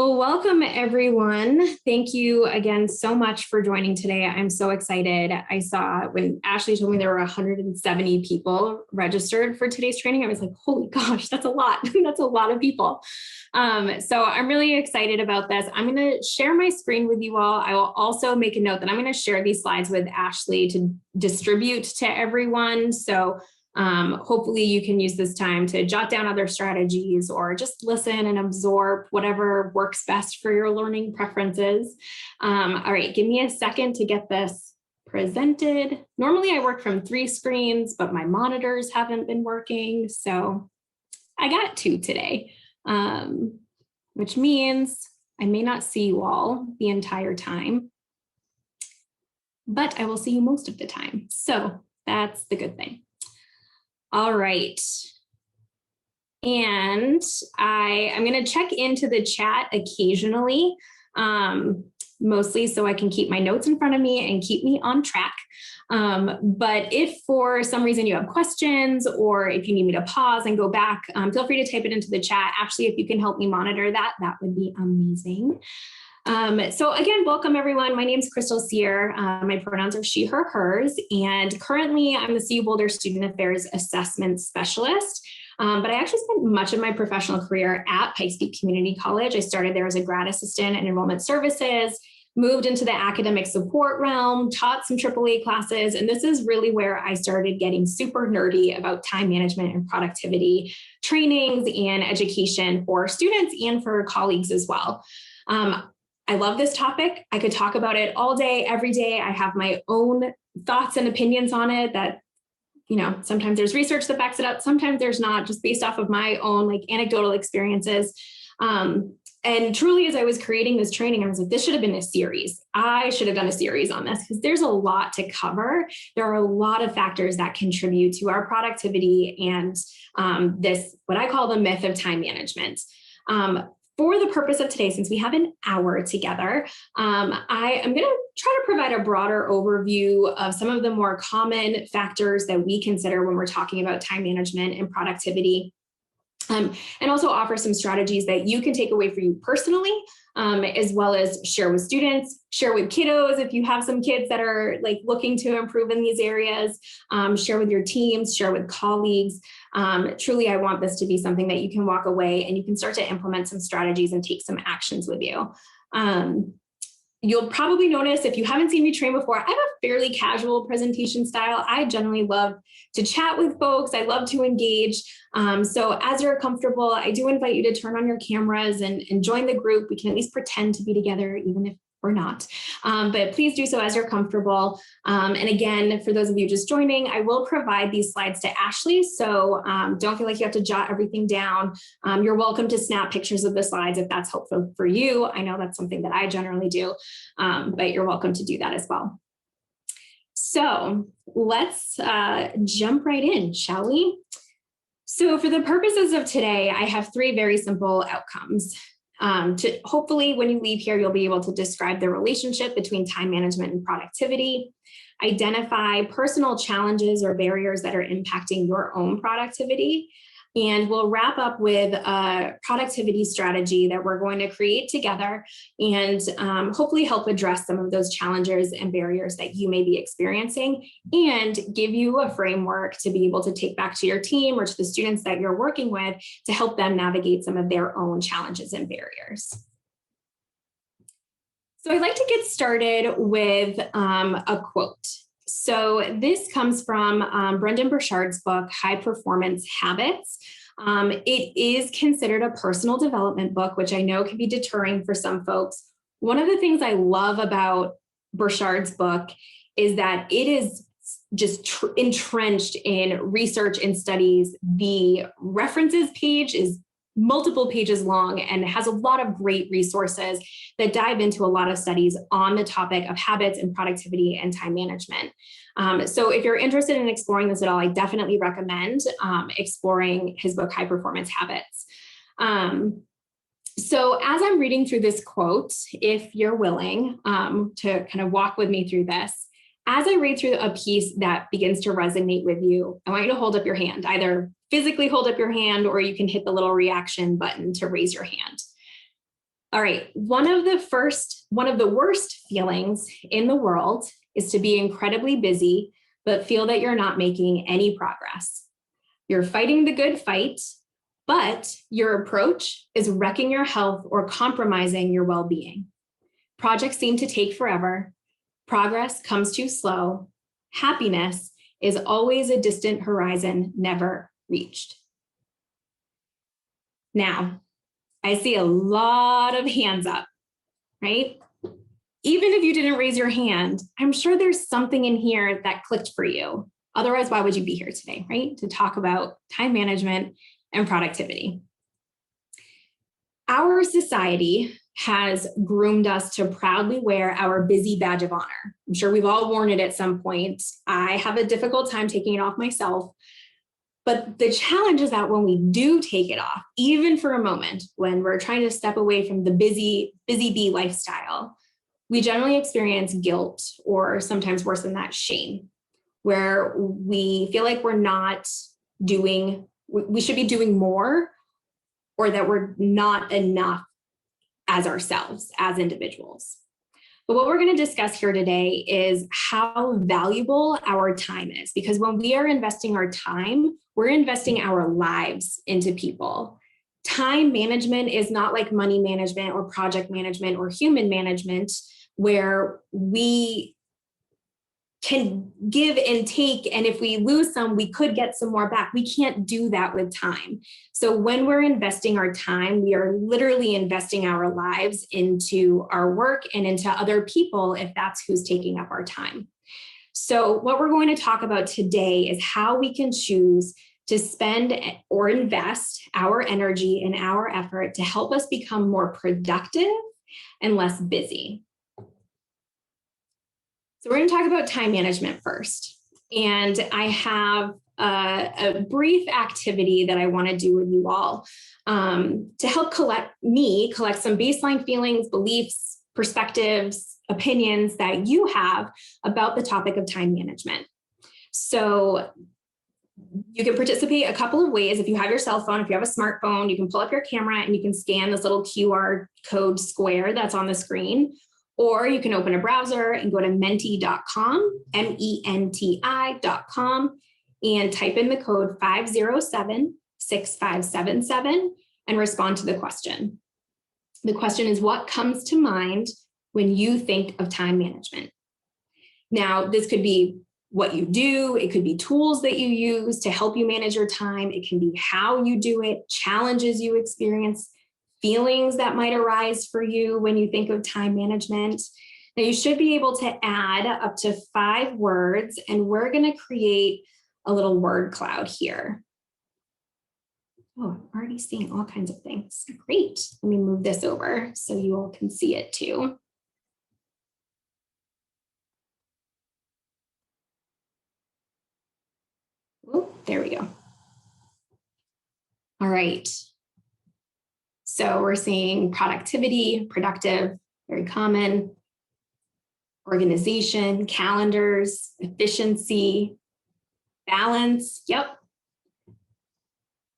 Well, welcome everyone. Thank you again so much for joining today. I'm so excited. I saw when Ashley told me there were 170 people registered for today's training, I was like, holy gosh, that's a lot. That's a lot of people. So I'm really excited about this. I'm going to share my screen with you all. I will also make a note that I'm going to share these slides with Ashley to distribute to everyone. So hopefully you can use this time to jot down other strategies or just listen and absorb whatever works best for your learning preferences. All right, give me a second to get this presented. Normally I work from 3 screens, but my monitors haven't been working. So I got 2 today, which means I may not see you all the entire time, but I will see you most of the time. So that's the good thing. All right. And I'm going to check into the chat occasionally, mostly so I can keep my notes in front of me and keep me on track. But if for some reason you have questions or if you need me to pause and go back, feel free to type it into the chat. Actually, if you can help me monitor that, that would be amazing. So again, welcome everyone. My name is Crystal Sear. My pronouns are she, her, hers, and currently I'm the CU Boulder Student Affairs Assessment Specialist. But I actually spent much of my professional career at Pikes Peak Community College. I started there as a grad assistant in enrollment services, moved into the academic support realm, taught some AAA classes, and this is really where I started getting super nerdy about time management and productivity trainings and education for students and for colleagues as well. I love this topic. I could talk about it all day, every day. I have my own thoughts and opinions on it that, you know, sometimes there's research that backs it up. Sometimes there's not, just based off of my own like anecdotal experiences. And truly, as I was creating this training, I was like, this should have been a series. I should have done a series on this because there's a lot to cover. There are a lot of factors that contribute to our productivity and this, what I call the myth of time management. For the purpose of today, since we have an hour together, I am going to try to provide a broader overview of some of the more common factors that we consider when we're talking about time management and productivity. And also offer some strategies that you can take away for you personally, as well as share with students, share with kiddos if you have some kids that are like looking to improve in these areas, share with your teams, share with colleagues. Truly, I want this to be something that you can walk away and you can start to implement some strategies and take some actions with you. You'll probably notice if you haven't seen me train before, I have a fairly casual presentation style. I generally love to chat with folks. I love to engage. So as you're comfortable, I do invite you to turn on your cameras and join the group. We can at least pretend to be together, even if we're not. But please do so as you're comfortable. And again, for those of you just joining, I will provide these slides to Ashley. So don't feel like you have to jot everything down. You're welcome to snap pictures of the slides if that's helpful for you. I know that's something that I generally do, but you're welcome to do that as well. So let's jump right in, shall we? So for the purposes of today, I have 3 very simple outcomes. To hopefully when you leave here, you'll be able to describe the relationship between time management and productivity, identify personal challenges or barriers that are impacting your own productivity, and we'll wrap up with a productivity strategy that we're going to create together and hopefully help address some of those challenges and barriers that you may be experiencing and give you a framework to be able to take back to your team or to the students that you're working with to help them navigate some of their own challenges and barriers. So I'd like to get started with a quote. So this comes from Brendon Burchard's book, High Performance Habits. It is considered a personal development book, which I know can be deterring for some folks. One of the things I love about Burchard's book is that it is just entrenched in research and studies. The references page is multiple pages long and has a lot of great resources that dive into a lot of studies on the topic of habits and productivity and time management. So if you're interested in exploring this at all, I definitely recommend exploring his book, High Performance Habits. So as I'm reading through this quote, if you're willing to kind of walk with me through this, as I read through a piece that begins to resonate with you, I want you to hold up your hand, either physically hold up your hand or you can hit the little reaction button to raise your hand. All right. One of the worst feelings in the world is to be incredibly busy, but feel that you're not making any progress. You're fighting the good fight, but your approach is wrecking your health or compromising your well-being. Projects seem to take forever. Progress comes too slow. Happiness is always a distant horizon never reached. Now, I see a lot of hands up, right? Even if you didn't raise your hand, I'm sure there's something in here that clicked for you. Otherwise, why would you be here today, right? To talk about time management and productivity. Our society has groomed us to proudly wear our busy badge of honor. I'm sure we've all worn it at some point. I have a difficult time taking it off myself. But the challenge is that when we do take it off, even for a moment, when we're trying to step away from the busy bee lifestyle, we generally experience guilt, or sometimes worse than that, shame, where we feel like we're not doing, we should be doing more, or that we're not enough as ourselves, as individuals. But what we're going to discuss here today is how valuable our time is, because when we are investing our time, we're investing our lives into people. Time management is not like money management or project management or human management, where we can give and take, and if we lose some, we could get some more back. We can't do that with time. So when we're investing our time, we are literally investing our lives into our work and into other people, if that's who's taking up our time. So what we're going to talk about today is how we can choose to spend or invest our energy and our effort to help us become more productive and less busy. So we're going to talk about time management first. And I have a brief activity that I want to do with you all to help collect some baseline feelings, beliefs, perspectives, opinions that you have about the topic of time management. So you can participate a couple of ways. If you have your cell phone, if you have a smartphone, you can pull up your camera and you can scan this little QR code square that's on the screen. Or you can open a browser and go to menti.com, menti.com, and type in the code 507-6577 and respond to the question. The question is, what comes to mind when you think of time management? Now, this could be what you do. It could be tools that you use to help you manage your time. It can be how you do it, challenges you experience, feelings that might arise for you when you think of time management. Now, you should be able to add up to 5 words, and we're going to create a little word cloud here. Oh, I'm already seeing all kinds of things. Great. Let me move this over so you all can see it too. Oh, there we go. All right. So we're seeing productivity, productive, very common, organization, calendars, efficiency, balance, yep.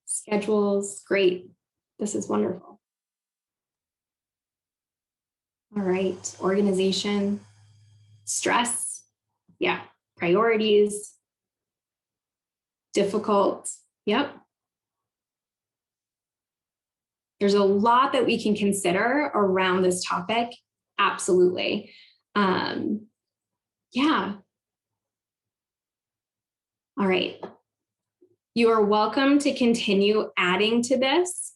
Schedules, great. This is wonderful. All right, organization, stress, yeah, priorities, difficult, yep. There's a lot that we can consider around this topic. Absolutely. Yeah. All right. You are welcome to continue adding to this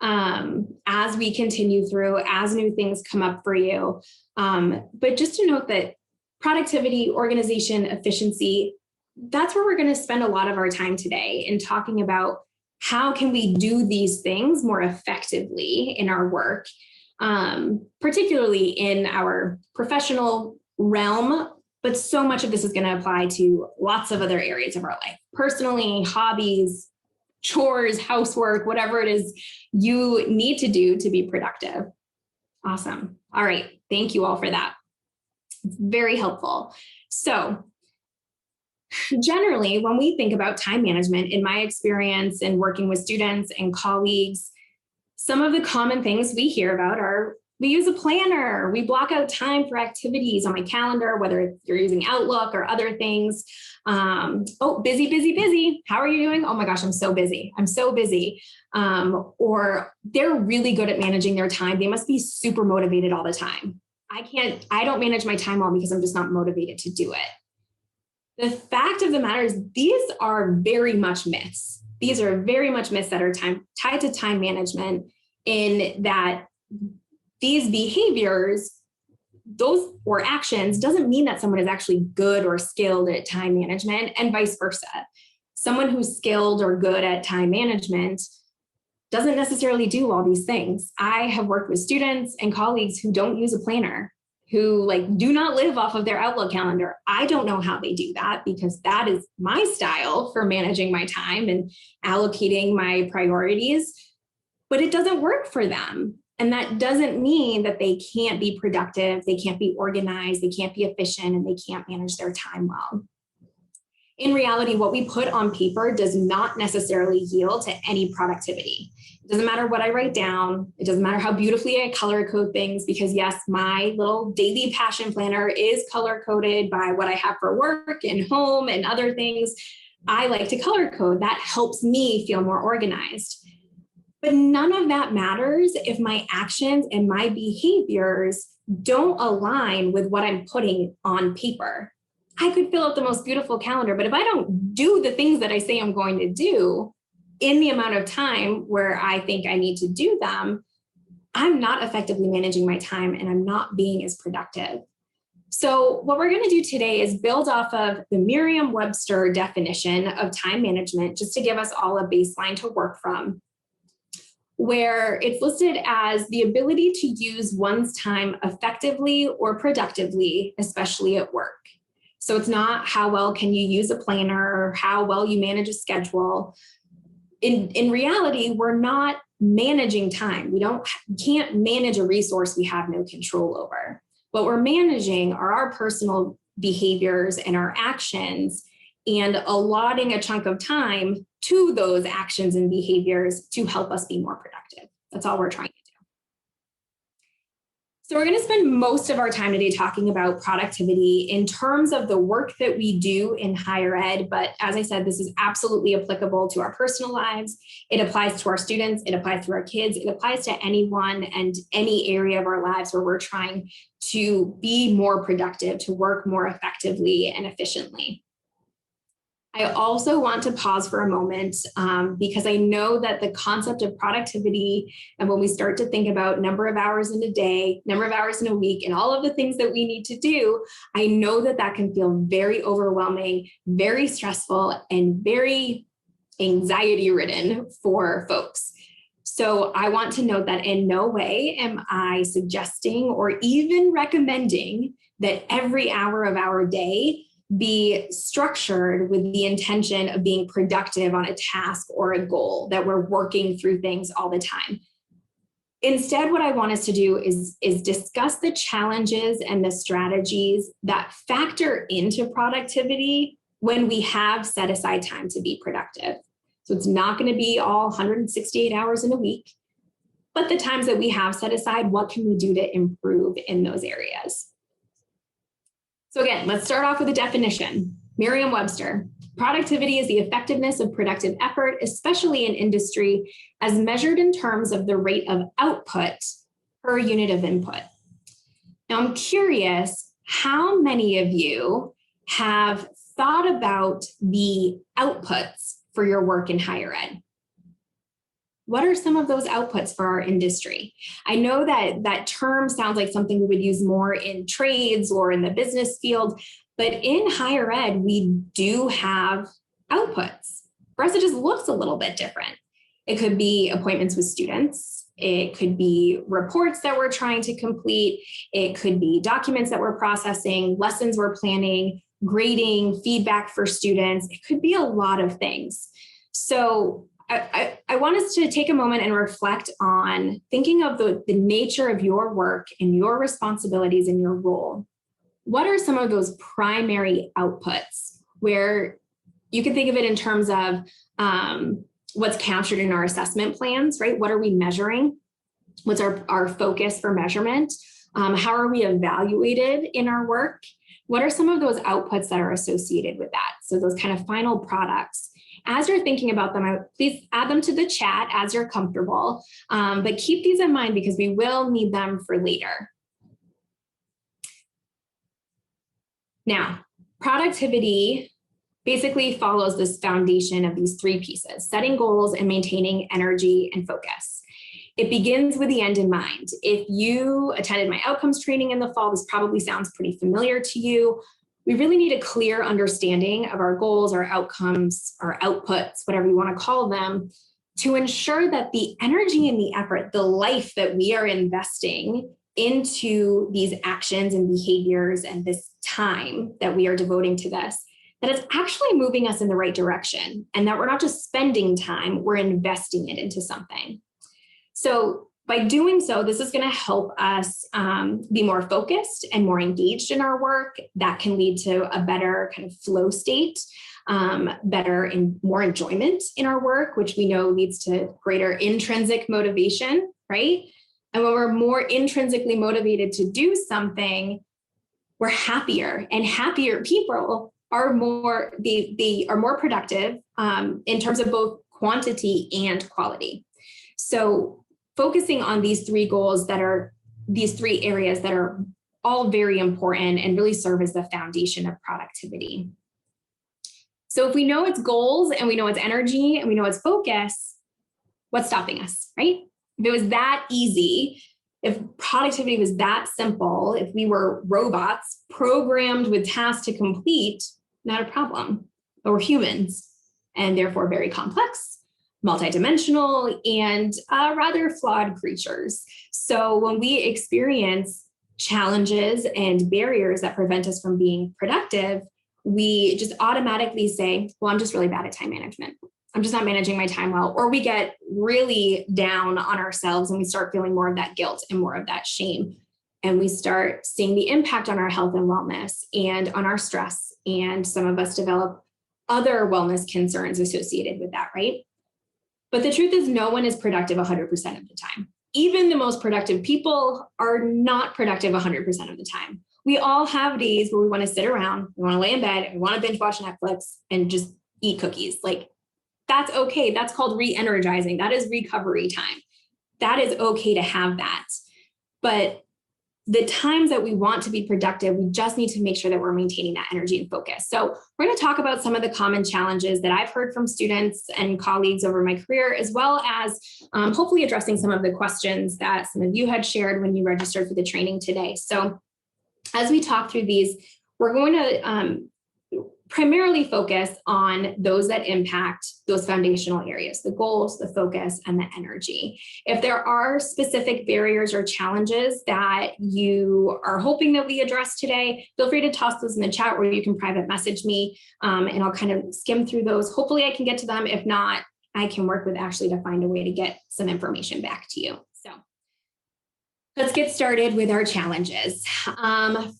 as we continue through, as new things come up for you. But just to note that productivity, organization, efficiency, that's where we're going to spend a lot of our time today in talking about how can we do these things more effectively in our work, particularly in our professional realm, but so much of this is going to apply to lots of other areas of our life, personally, hobbies, chores, housework, whatever it is you need to do to be productive. Awesome. All right. Thank you all for that. It's very helpful. So generally, when we think about time management, in my experience in working with students and colleagues, Some of the common things we hear about are we use a planner, we block out time for activities on my calendar, whether you're using Outlook or other things. Oh, busy, busy, busy. How are you doing? Oh my gosh, I'm so busy. I'm so busy. Or they're really good at managing their time. They must be super motivated all the time. I don't manage my time well because I'm just not motivated to do it. The fact of the matter is these are very much myths. These are very much myths that are tied to time management, in that these behaviors, those or actions, doesn't mean that someone is actually good or skilled at time management, and vice versa. Someone who's skilled or good at time management doesn't necessarily do all these things. I have worked with students and colleagues who don't use a planner, who do not live off of their Outlook calendar. I don't know how they do that, because that is my style for managing my time and allocating my priorities, but it doesn't work for them. And that doesn't mean that they can't be productive, they can't be organized, they can't be efficient, and they can't manage their time well. In reality, what we put on paper does not necessarily yield to any productivity. It doesn't matter what I write down. It doesn't matter how beautifully I color code things, because yes, my little daily passion planner is color coded by what I have for work and home and other things. I like to color code. That helps me feel more organized. But none of that matters if my actions and my behaviors don't align with what I'm putting on paper. I could fill out the most beautiful calendar, but if I don't do the things that I say I'm going to do in the amount of time where I think I need to do them, I'm not effectively managing my time and I'm not being as productive. So what we're going to do today is build off of the Merriam-Webster definition of time management, just to give us all a baseline to work from, where it's listed as the ability to use one's time effectively or productively, especially at work. So it's not how well can you use a planner or how well you manage a schedule. In reality, we're not managing time. We can't manage a resource we have no control over. What we're managing are our personal behaviors and our actions, and allotting a chunk of time to those actions and behaviors to help us be more productive. That's all we're trying to do. So we're going to spend most of our time today talking about productivity in terms of the work that we do in higher ed. But as I said, this is absolutely applicable to our personal lives. It applies to our students. It applies to our kids. It applies to anyone and any area of our lives where we're trying to be more productive, to work more effectively and efficiently. I also want to pause for a moment because I know that the concept of productivity, and when we start to think about number of hours in a day, number of hours in a week, and all of the things that we need to do, I know that that can feel very overwhelming, very stressful, and very anxiety-ridden for folks. So I want to note that in no way am I suggesting or even recommending that every hour of our day be structured with the intention of being productive on a task or a goal, that we're working through things all the time. Instead, what I want us to do is discuss the challenges and the strategies that factor into productivity when we have set aside time to be productive. So it's not going to be all 168 hours in a week, but the times that we have set aside, what can we do to improve in those areas? So again, let's start off with a definition. Merriam-Webster: productivity is the effectiveness of productive effort, especially in industry, as measured in terms of the rate of output per unit of input. Now, I'm curious, how many of you have thought about the outputs for your work in higher ed? What are some of those outputs for our industry? I know that that term sounds like something we would use more in trades or in the business field, but in higher ed, we do have outputs. For us, it just looks a little bit different. It could be appointments with students. It could be reports that we're trying to complete. It could be documents that we're processing, lessons we're planning, grading, feedback for students. It could be a lot of things. So I want us to take a moment and reflect on thinking of the nature of your work and your responsibilities in your role. What are some of those primary outputs, where you can think of it in terms of what's captured in our assessment plans, right? What are we measuring? What's our focus for measurement? How are we evaluated in our work? What are some of those outputs that are associated with that? So those kind of final products. As you're thinking about them, please add them to the chat as you're comfortable, but keep these in mind because we will need them for later. Now, productivity basically follows this foundation of these three pieces: setting goals and maintaining energy and focus. It begins with the end in mind. If you attended my outcomes training in the fall, this probably sounds pretty familiar to you. We really need a clear understanding of our goals, our outcomes, our outputs, whatever you want to call them, to ensure that the energy and the effort, the life that we are investing into these actions and behaviors and this time that we are devoting to this, that it's actually moving us in the right direction, and that we're not just spending time, we're investing it into something. So by doing so, this is going to help us be more focused and more engaged in our work. That can lead to a better kind of flow state, better and more enjoyment in our work, which we know leads to greater intrinsic motivation, right? And when we're more intrinsically motivated to do something, we're happier, and happier people are more, they are more productive in terms of both quantity and quality. So focusing on these three goals that are, these three areas that are all very important and really serve as the foundation of productivity. So if we know it's goals and we know it's energy and we know it's focus, what's stopping us, right? If it was that easy, if productivity was that simple, if we were robots programmed with tasks to complete, not a problem. But we're humans and therefore very complex, multidimensional, and rather flawed creatures. So when we experience challenges and barriers that prevent us from being productive, we just automatically say, well, I'm just really bad at time management. I'm just not managing my time well. Or we get really down on ourselves and we start feeling more of that guilt and more of that shame. And we start seeing the impact on our health and wellness and on our stress. And some of us develop other wellness concerns associated with that, right? But the truth is, no one is productive 100% of the time. Even the most productive people are not productive 100% of the time. We all have days where we want to sit around, we want to lay in bed, we want to binge watch Netflix and just eat cookies. Like, that's okay. That's called re-energizing. That is recovery time. That is okay to have that. But the times that we want to be productive, we just need to make sure that we're maintaining that energy and focus. So we're going to talk about some of the common challenges that I've heard from students and colleagues over my career, as well as hopefully addressing some of the questions that some of you had shared when you registered for the training today. So as we talk through these, we're going to primarily focus on those that impact those foundational areas, the goals, the focus, and the energy. If there are specific barriers or challenges that you are hoping that we address today, feel free to toss those in the chat, or you can private message me and I'll kind of skim through those. Hopefully I can get to them. If not, I can work with Ashley to find a way to get some information back to you. So let's get started with our challenges.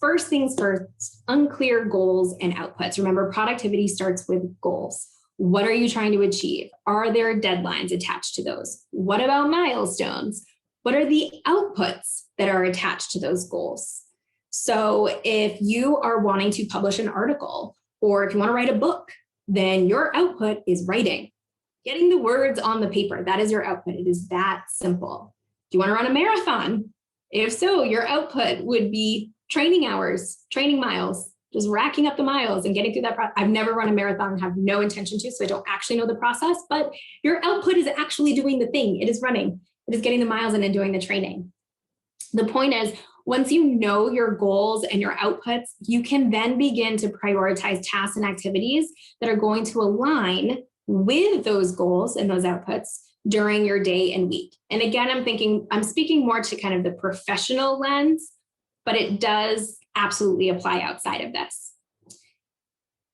First things first, unclear goals and outputs. Remember, productivity starts with goals. What are you trying to achieve? Are there deadlines attached to those? What about milestones? What are the outputs that are attached to those goals? So if you are wanting to publish an article, or if you want to write a book, then your output is writing. Getting the words on the paper, that is your output. It is that simple. Do you want to run a marathon? If so, your output would be training hours, training miles, just racking up the miles and getting through that process. I've never run a marathon, have no intention to, so I don't actually know the process, but your output is actually doing the thing. It is running. It is getting the miles in and doing the training. The point is, once you know your goals and your outputs, you can then begin to prioritize tasks and activities that are going to align with those goals and those outputs during your day and week. And again, I'm speaking more to kind of the professional lens, but it does absolutely apply outside of this.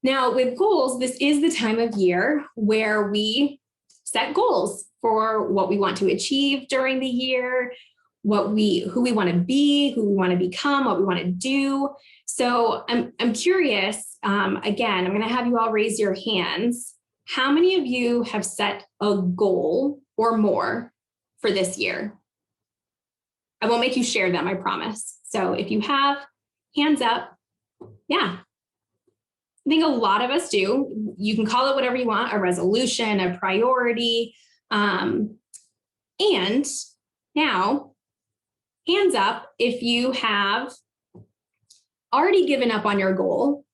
Now, with goals, this is the time of year where we set goals for what we want to achieve during the year, who we want to be, who we want to become, what we want to do. So I'm curious, again, I'm going to have you all raise your hands. how many of you have set a goal or more for this year? I won't make you share them, I promise. So if you have, hands up. Yeah. I think a lot of us do. You can call it whatever you want, a resolution, a priority. And now, hands up if you have already given up on your goal,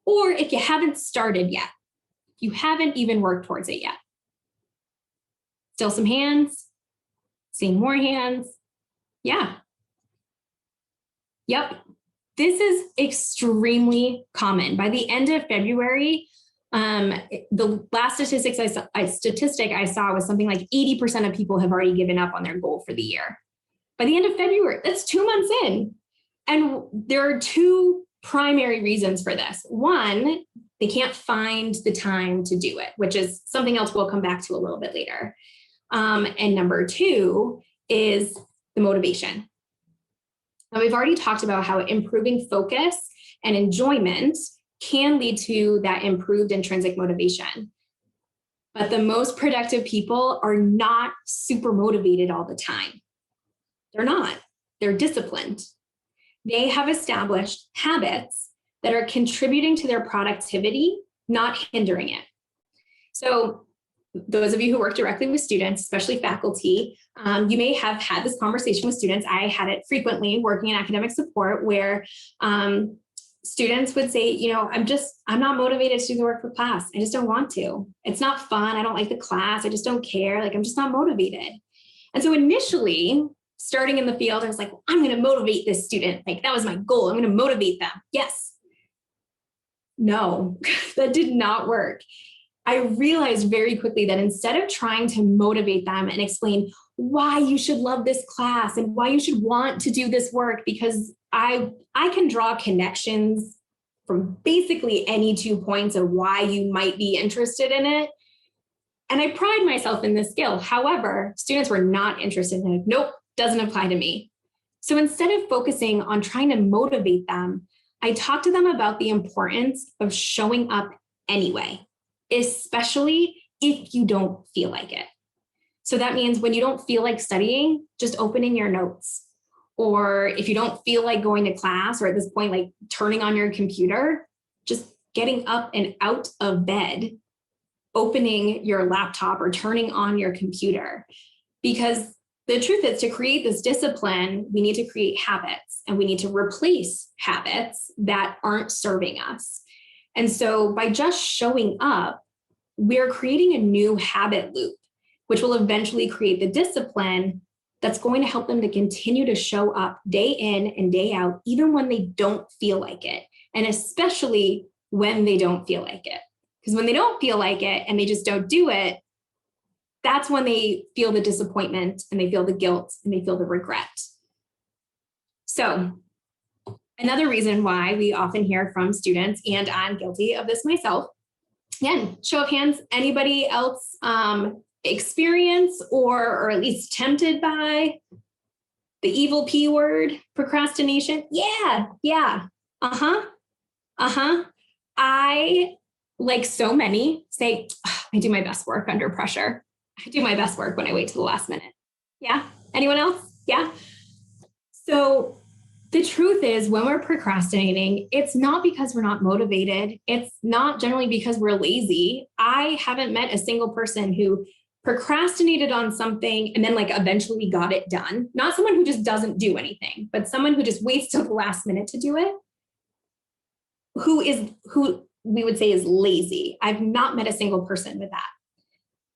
or if you haven't started yet. You haven't even worked towards it yet. Still some hands, seeing more hands. Yeah. Yep. This is extremely common. By the end of February, the last statistic I saw was something like 80% of people have already given up on their goal for the year. By the end of February, that's 2 months in. And there are two primary reasons for this. One, they can't find the time to do it, which is something else we'll come back to a little bit later. And number two is the motivation. Now, we've already talked about how improving focus and enjoyment can lead to that improved intrinsic motivation. But the most productive people are not super motivated all the time. They're not. They're disciplined. They have established habits that are contributing to their productivity, not hindering it. So those of you who work directly with students, especially faculty, you may have had this conversation with students. I had it frequently working in academic support where students would say, I'm not motivated to do the work for class. I just don't want to. It's not fun. I don't like the class. I just don't care. I'm just not motivated. And so initially, starting in the field, I was like, I'm going to motivate this student. That was my goal. I'm going to motivate them. Yes. No, that did not work. I realized very quickly that instead of trying to motivate them and explain why you should love this class and why you should want to do this work, because I can draw connections from basically any 2 points of why you might be interested in it. And I pride myself in this skill. However, students were not interested in it. Nope, doesn't apply to me. So instead of focusing on trying to motivate them, I talked to them about the importance of showing up anyway, especially if you don't feel like it. So that means when you don't feel like studying, just opening your notes. Or if you don't feel like going to class, or at this point, turning on your computer, just getting up and out of bed, opening your laptop or turning on your computer. Because the truth is, to create this discipline, we need to create habits, and we need to replace habits that aren't serving us. And so by just showing up, we're creating a new habit loop, which will eventually create the discipline that's going to help them to continue to show up day in and day out, even when they don't feel like it. And especially when they don't feel like it. Because when they don't feel like it and they just don't do it, that's when they feel the disappointment and they feel the guilt and they feel the regret. So another reason why we often hear from students, and I'm guilty of this myself, again, show of hands, anybody else experience or at least tempted by the evil P word, procrastination? Yeah. I, like so many, say, I do my best work under pressure. I do my best work when I wait to the last minute. Yeah. Anyone else? Yeah. So the truth is, when we're procrastinating, it's not because we're not motivated. It's not generally because we're lazy. I haven't met a single person who procrastinated on something and then eventually got it done. Not someone who just doesn't do anything, but someone who just waits till the last minute to do it, who we would say is lazy. I've not met a single person with that.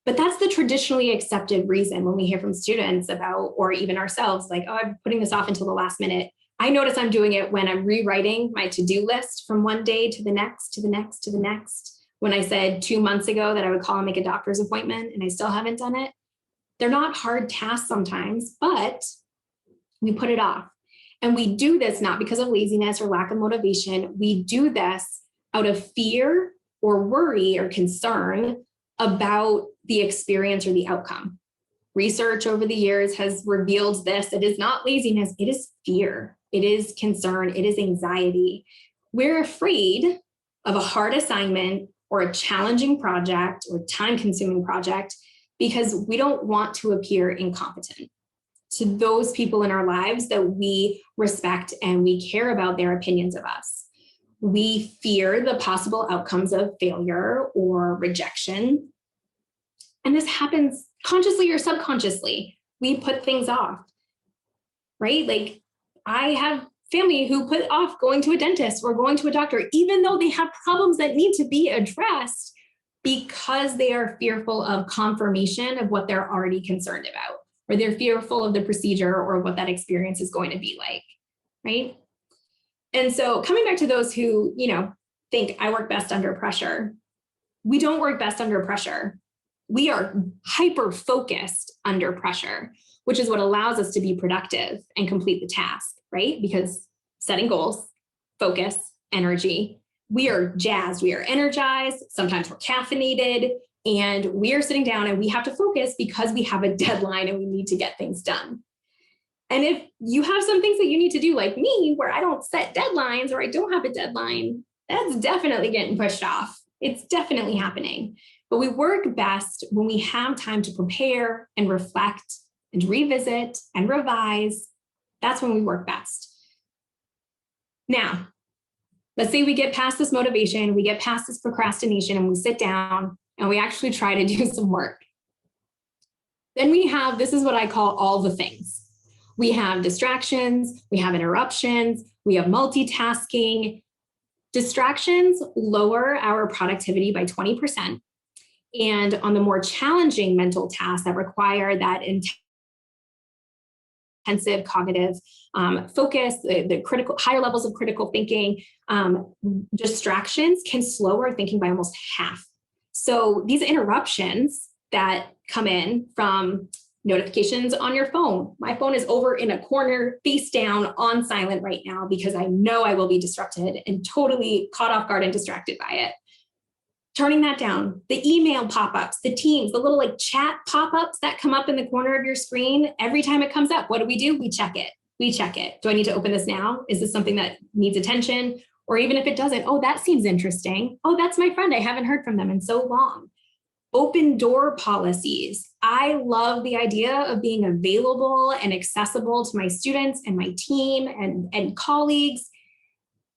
But that's the traditionally accepted reason when we hear from students about, or even ourselves, I'm putting this off until the last minute. I notice I'm doing it when I'm rewriting my to-do list from one day to the next, to the next, to the next. When I said 2 months ago that I would call and make a doctor's appointment and I still haven't done it. They're not hard tasks sometimes, but we put it off. And we do this not because of laziness or lack of motivation. We do this out of fear or worry or concern about the experience or the outcome. Research over the years has revealed this. It is not laziness. It is fear. It is concern. It is anxiety. We're afraid of a hard assignment or a challenging project or time-consuming project because we don't want to appear incompetent to those people in our lives that we respect and we care about their opinions of us. We fear the possible outcomes of failure or rejection. And this happens consciously or subconsciously. We put things off, right? Like I have family who put off going to a dentist or going to a doctor, even though they have problems that need to be addressed because they are fearful of confirmation of what they're already concerned about, or they're fearful of the procedure or what that experience is going to be like, right? And so coming back to those who, think I work best under pressure, we don't work best under pressure. We are hyper-focused under pressure, which is what allows us to be productive and complete the task, right? Because setting goals, focus, energy, we are jazzed, we are energized, sometimes we're caffeinated, and we are sitting down and we have to focus because we have a deadline and we need to get things done. And if you have some things that you need to do like me, where I don't set deadlines or I don't have a deadline, that's definitely getting pushed off. It's definitely happening. But we work best when we have time to prepare and reflect and revisit and revise. That's when we work best. Now, let's say we get past this motivation, we get past this procrastination, and we sit down and we actually try to do some work. Then we have, this is what I call all the things. We have distractions, we have interruptions, we have multitasking. Distractions lower our productivity by 20%. And on the more challenging mental tasks that require that intensive cognitive focus, the critical higher levels of critical thinking, distractions can slow our thinking by almost half. So these interruptions that come in from notifications on your phone. My phone is over in a corner, face down on silent right now because I know I will be disrupted and totally caught off guard and distracted by it. Turning that down, the email pop-ups, the Teams, the little like chat pop-ups that come up in the corner of your screen, every time it comes up, what do? We check it. We check it. Do I need to open this now? Is this something that needs attention? Or even if it doesn't, oh, that seems interesting. Oh, that's my friend. I haven't heard from them in so long. Open door policies. I love the idea of being available and accessible to my students and my team and colleagues.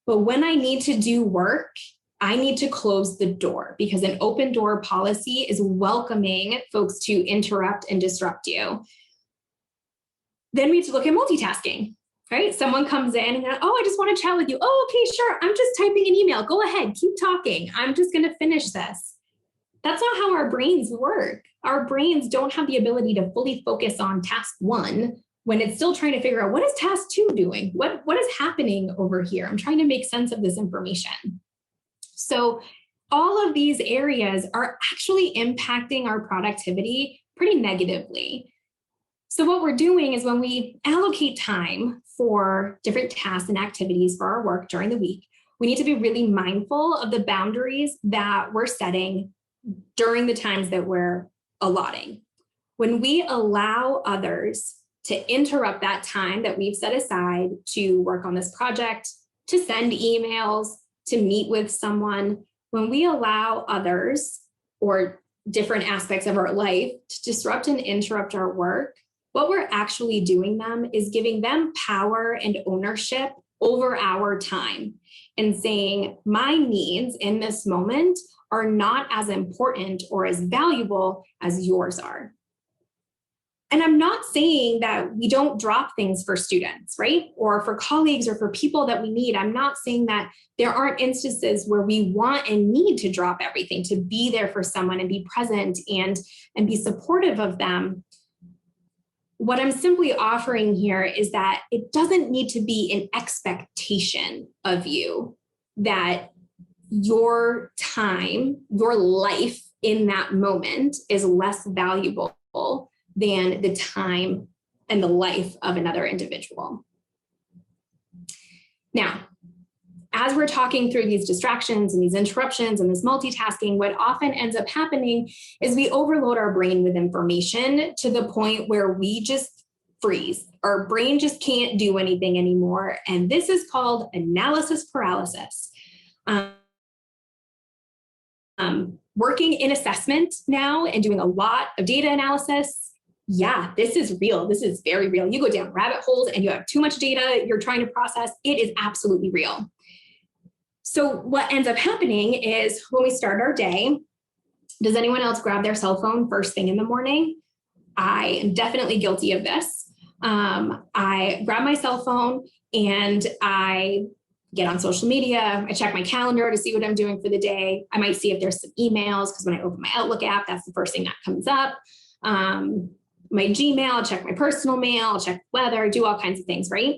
But when I need to do work, I need to close the door because an open door policy is welcoming folks to interrupt and disrupt you. Then we have to look at multitasking, right? Someone comes in and, oh, I just want to chat with you. Oh, okay, sure. I'm just typing an email. Go ahead, keep talking. I'm just going to finish this. That's not how our brains work. Our brains don't have the ability to fully focus on task one when it's still trying to figure out what is task two doing? What is happening over here? I'm trying to make sense of this information. So all of these areas are actually impacting our productivity pretty negatively. So what we're doing is when we allocate time for different tasks and activities for our work during the week, we need to be really mindful of the boundaries that we're setting during the times that we're allotting. When we allow others to interrupt that time that we've set aside to work on this project, to send emails, to meet with someone, when we allow others or different aspects of our life to disrupt and interrupt our work, what we're actually doing them is giving them power and ownership over our time and saying, my needs in this moment are not as important or as valuable as yours are. And I'm not saying that we don't drop things for students, right? Or for colleagues or for people that we need. I'm not saying that there aren't instances where we want and need to drop everything to be there for someone and be present and be supportive of them. What I'm simply offering here is that it doesn't need to be an expectation of you that your time, your life in that moment is less valuable than the time and the life of another individual. Now, as we're talking through these distractions and these interruptions and this multitasking, what often ends up happening is we overload our brain with information to the point where we just freeze. Our brain just can't do anything anymore. And this is called analysis paralysis. Working in assessment now and doing a lot of data analysis, yeah, this is real. This is very real. You go down rabbit holes and you have too much data you're trying to process. It is absolutely real. So what ends up happening is when we start our day, does anyone else grab their cell phone first thing in the morning? I am definitely guilty of this. I grab my cell phone and I get on social media. I check my calendar to see what I'm doing for the day. I might see if there's some emails, because when I open my Outlook app, that's the first thing that comes up. My Gmail, I'll check my personal mail, I'll check weather, do all kinds of things, right?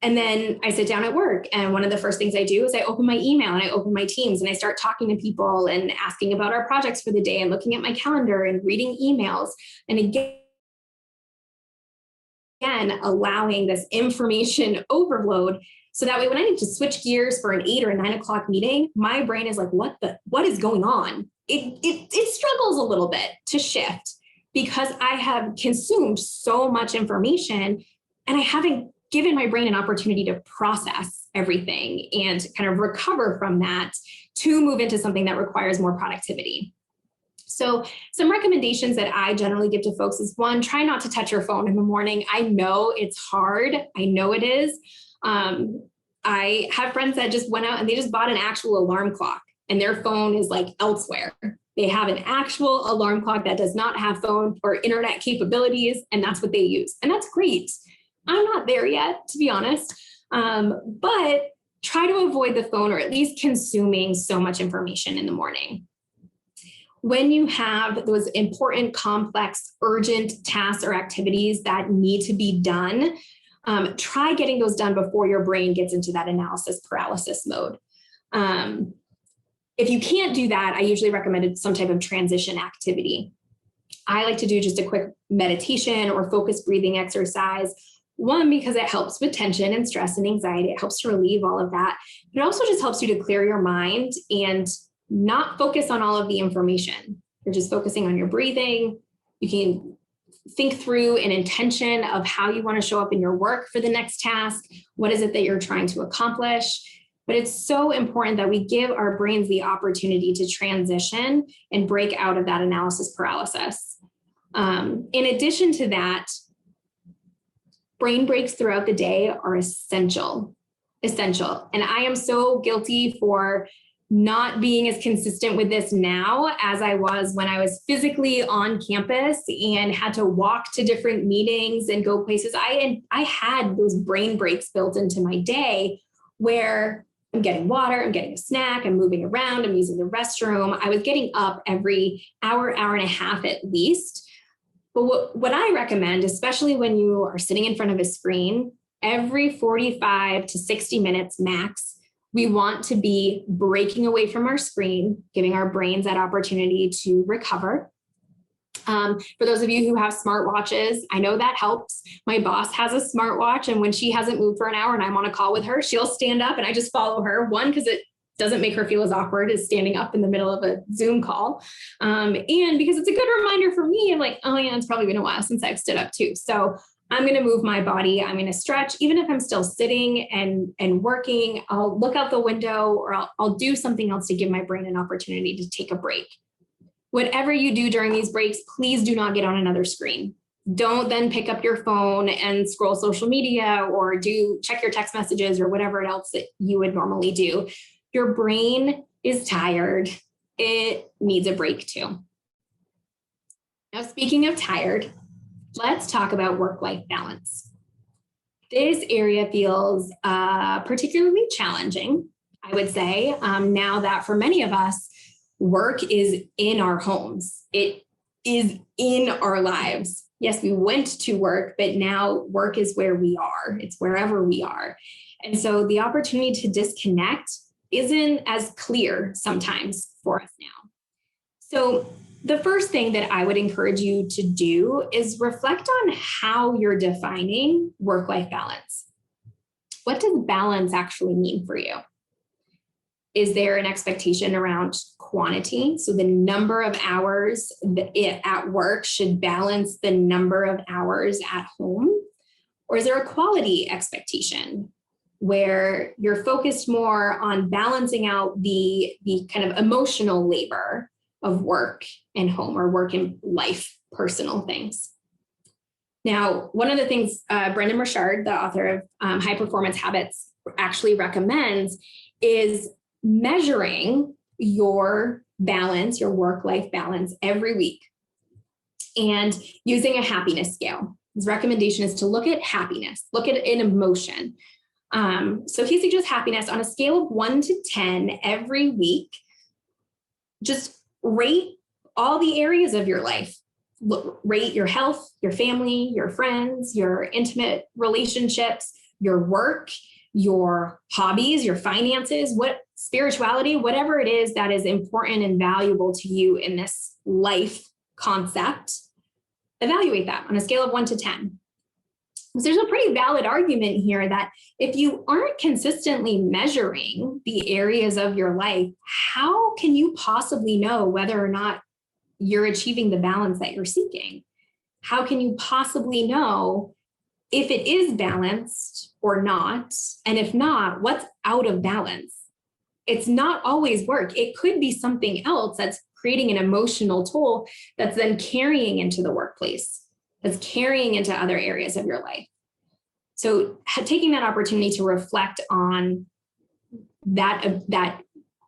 And then I sit down at work, and one of the first things I do is I open my email and I open my Teams and I start talking to people and asking about our projects for the day and looking at my calendar and reading emails. And again, allowing this information overload. So that way, when I need to switch gears for an 8 or a 9 o'clock meeting, my brain is like, what is going on? It struggles a little bit to shift because I have consumed so much information and I haven't given my brain an opportunity to process everything and kind of recover from that to move into something that requires more productivity. So some recommendations that I generally give to folks is, one, try not to touch your phone in the morning. I know it's hard. I know it is. I have friends that just went out and they just bought an actual alarm clock and their phone is like elsewhere. They have an actual alarm clock that does not have phone or internet capabilities, and that's what they use. And that's great. I'm not there yet, to be honest, but try to avoid the phone or at least consuming so much information in the morning. When you have those important, complex, urgent tasks or activities that need to be done, try getting those done before your brain gets into that analysis paralysis mode. If you can't do that, I usually recommend some type of transition activity. I like to do just a quick meditation or focused breathing exercise. One, because it helps with tension and stress and anxiety. It helps to relieve all of that. It also just helps you to clear your mind and not focus on all of the information. You're just focusing on your breathing. You can think through an intention of how you want to show up in your work for the next task. What is it that you're trying to accomplish? But it's so important that we give our brains the opportunity to transition and break out of that analysis paralysis. In addition to that, brain breaks throughout the day are essential. And I am so guilty for not being as consistent with this now as I was when I was physically on campus and had to walk to different meetings and go places. I had those brain breaks built into my day where I'm getting water, I'm getting a snack, I'm moving around, I'm using the restroom. I was getting up every hour and a half at least. But what I recommend, especially when you are sitting in front of a screen, every 45 to 60 minutes max, we want to be breaking away from our screen, giving our brains that opportunity to recover. For those of you who have smartwatches, I know that helps. My boss has a smartwatch, and when she hasn't moved for an hour and I'm on a call with her, she'll stand up and I just follow her. One, because it doesn't make her feel as awkward as standing up in the middle of a Zoom call. And because it's a good reminder for me, I'm like, oh yeah, it's probably been a while since I've stood up too. So I'm going to move my body. I'm going to stretch. Even if I'm still sitting and working, I'll look out the window or I'll do something else to give my brain an opportunity to take a break. Whatever you do during these breaks, please do not get on another screen. Don't then pick up your phone and scroll social media or check your text messages or whatever else that you would normally do. Your brain is tired. It needs a break too. Now, speaking of tired, let's talk about work-life balance. This area feels particularly challenging, I would say, now that for many of us, work is in our homes. It is in our lives. Yes, we went to work, but now work is where we are. It's wherever we are. And so the opportunity to disconnect isn't as clear sometimes for us now. So the first thing that I would encourage you to do is reflect on how you're defining work-life balance. What does balance actually mean for you? Is there an expectation around quantity? So the number of hours at work should balance the number of hours at home? Or is there a quality expectation? where you're focused more on balancing out the kind of emotional labor of work and home, or work and life, personal things. Now, one of the things Brendon Burchard, the author of High Performance Habits, actually recommends is measuring your balance, your work-life balance every week, and using a happiness scale. His recommendation is to look at happiness, look at an emotion. So he suggests happiness on a scale of 1 to 10 every week. Just rate all the areas of your life. Rate your health, your family, your friends, your intimate relationships, your work, your hobbies, your finances, what spirituality, whatever it is that is important and valuable to you in this life concept. Evaluate that on a scale of 1 to 10. So there's a pretty valid argument here that if you aren't consistently measuring the areas of your life, how can you possibly know whether or not you're achieving the balance that you're seeking? How can you possibly know if it is balanced or not? And if not, what's out of balance? It's not always work. It could be something else that's creating an emotional toll that's then carrying into the workplace, that's carrying into other areas of your life. So taking that opportunity to reflect on that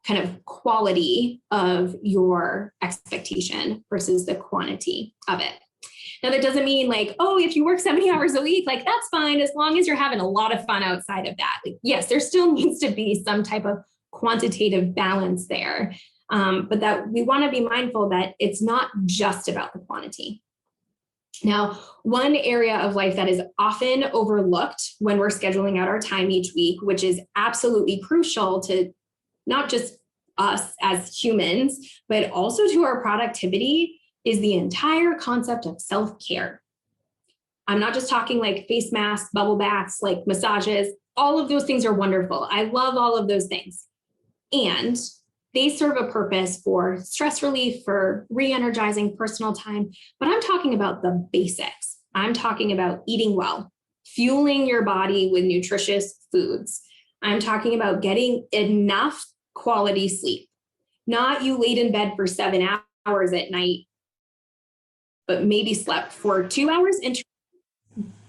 kind of quality of your expectation versus the quantity of it. Now, that doesn't mean like, oh, if you work 70 hours a week, like that's fine, as long as you're having a lot of fun outside of that. Like, yes, there still needs to be some type of quantitative balance there. But that we want to be mindful that it's not just about the quantity. Now, one area of life that is often overlooked when we're scheduling out our time each week, which is absolutely crucial to not just us as humans, but also to our productivity, is the entire concept of self-care. I'm not just talking like face masks, bubble baths, like massages. All of those things are wonderful. I love all of those things. And they serve a purpose for stress relief, for re-energizing personal time. But I'm talking about the basics. I'm talking about eating well, fueling your body with nutritious foods. I'm talking about getting enough quality sleep. Not you laid in bed for 7 hours at night, but maybe slept for 2 hours,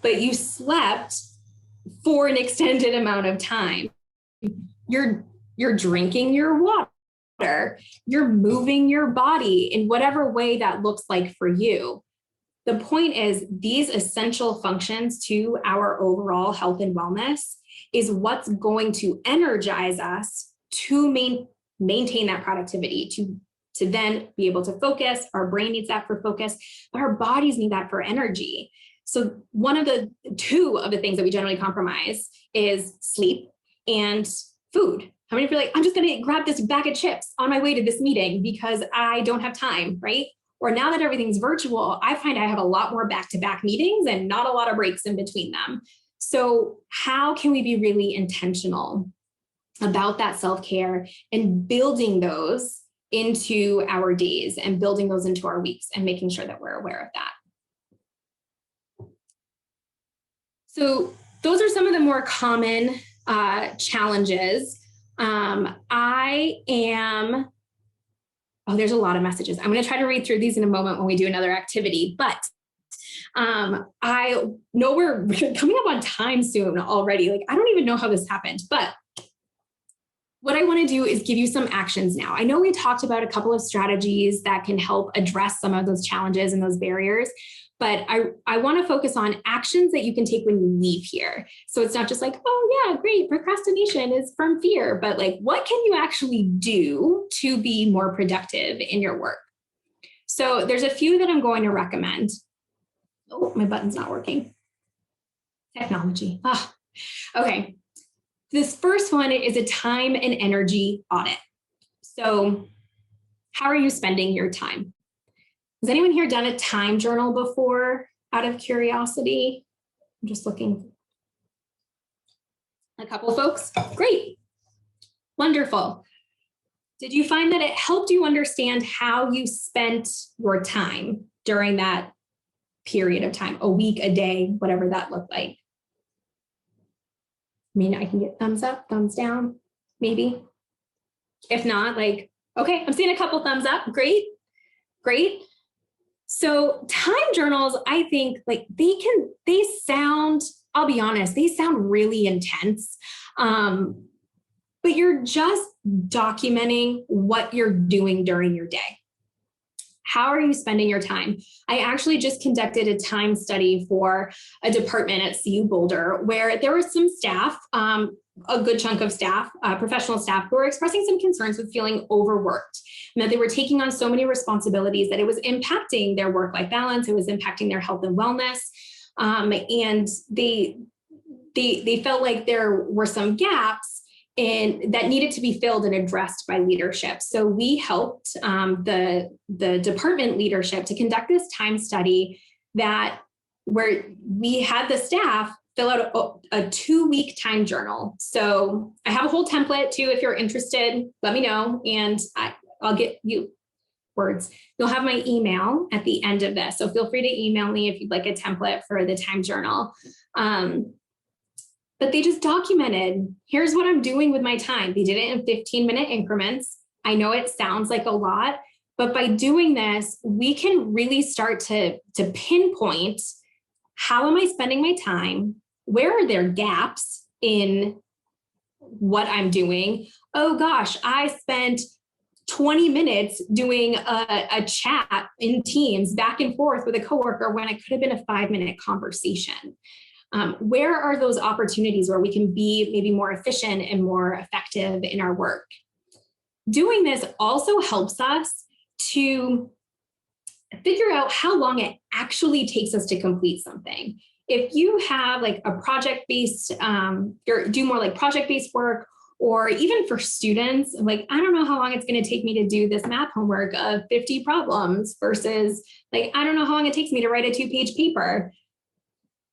but you slept for an extended amount of time. You're drinking your water, you're moving your body in whatever way that looks like for you. The point is, these essential functions to our overall health and wellness is what's going to energize us to maintain that productivity, to then be able to focus. Our brain needs that for focus, but our bodies need that for energy. So two of the things that we generally compromise is sleep and food. How many of you are like, I'm just going to grab this bag of chips on my way to this meeting because I don't have time, right? Or now that everything's virtual, I find I have a lot more back-to-back meetings and not a lot of breaks in between them. So how can we be really intentional about that self-care and building those into our days and building those into our weeks and making sure that we're aware of that? So those are some of the more common challenges. There's a lot of messages. I'm going to try to read through these in a moment when we do another activity, but I know we're coming up on time soon already. Like, I don't even know how this happened, but what I want to do is give you some actions now. I know we talked about a couple of strategies that can help address some of those challenges and those barriers, but I want to focus on actions that you can take when you leave here. So it's not just like, oh yeah, great, procrastination is from fear, but like, what can you actually do to be more productive in your work? So there's a few that I'm going to recommend. Oh, my button's not working. Technology. Okay. This first one is a time and energy audit. So how are you spending your time? Has anyone here done a time journal before, out of curiosity? I'm just looking. A couple folks? Great. Wonderful. Did you find that it helped you understand how you spent your time during that period of time, a week, a day, whatever that looked like? mean, I can get thumbs up, thumbs down, maybe. If not, like, okay, I'm seeing a couple thumbs up. Great, great. So time journals, I think like they sound, I'll be honest, they sound really intense. But you're just documenting what you're doing during your day. How are you spending your time? I actually just conducted a time study for a department at CU Boulder where there were some staff, a good chunk of staff, professional staff, who were expressing some concerns with feeling overworked and that they were taking on so many responsibilities that it was impacting their work-life balance, it was impacting their health and wellness, and they felt like there were some gaps and that needed to be filled and addressed by leadership. So we helped the department leadership to conduct this time study where we had the staff fill out a 2-week time journal. So I have a whole template too. If you're interested, let me know and I'll get you words. You'll have my email at the end of this. So feel free to email me if you'd like a template for the time journal. But they just documented, here's what I'm doing with my time. They did it in 15-minute increments. I know it sounds like a lot, but by doing this, we can really start to pinpoint, how am I spending my time? Where are there gaps in what I'm doing? Oh gosh, I spent 20 minutes doing a chat in Teams back and forth with a coworker when it could have been a 5-minute conversation. Where are those opportunities where we can be maybe more efficient and more effective in our work? Doing this also helps us to figure out how long it actually takes us to complete something. If you have like a project-based, or do more like project-based work, or even for students, like, I don't know how long it's going to take me to do this math homework of 50 problems versus like, I don't know how long it takes me to write a 2-page paper.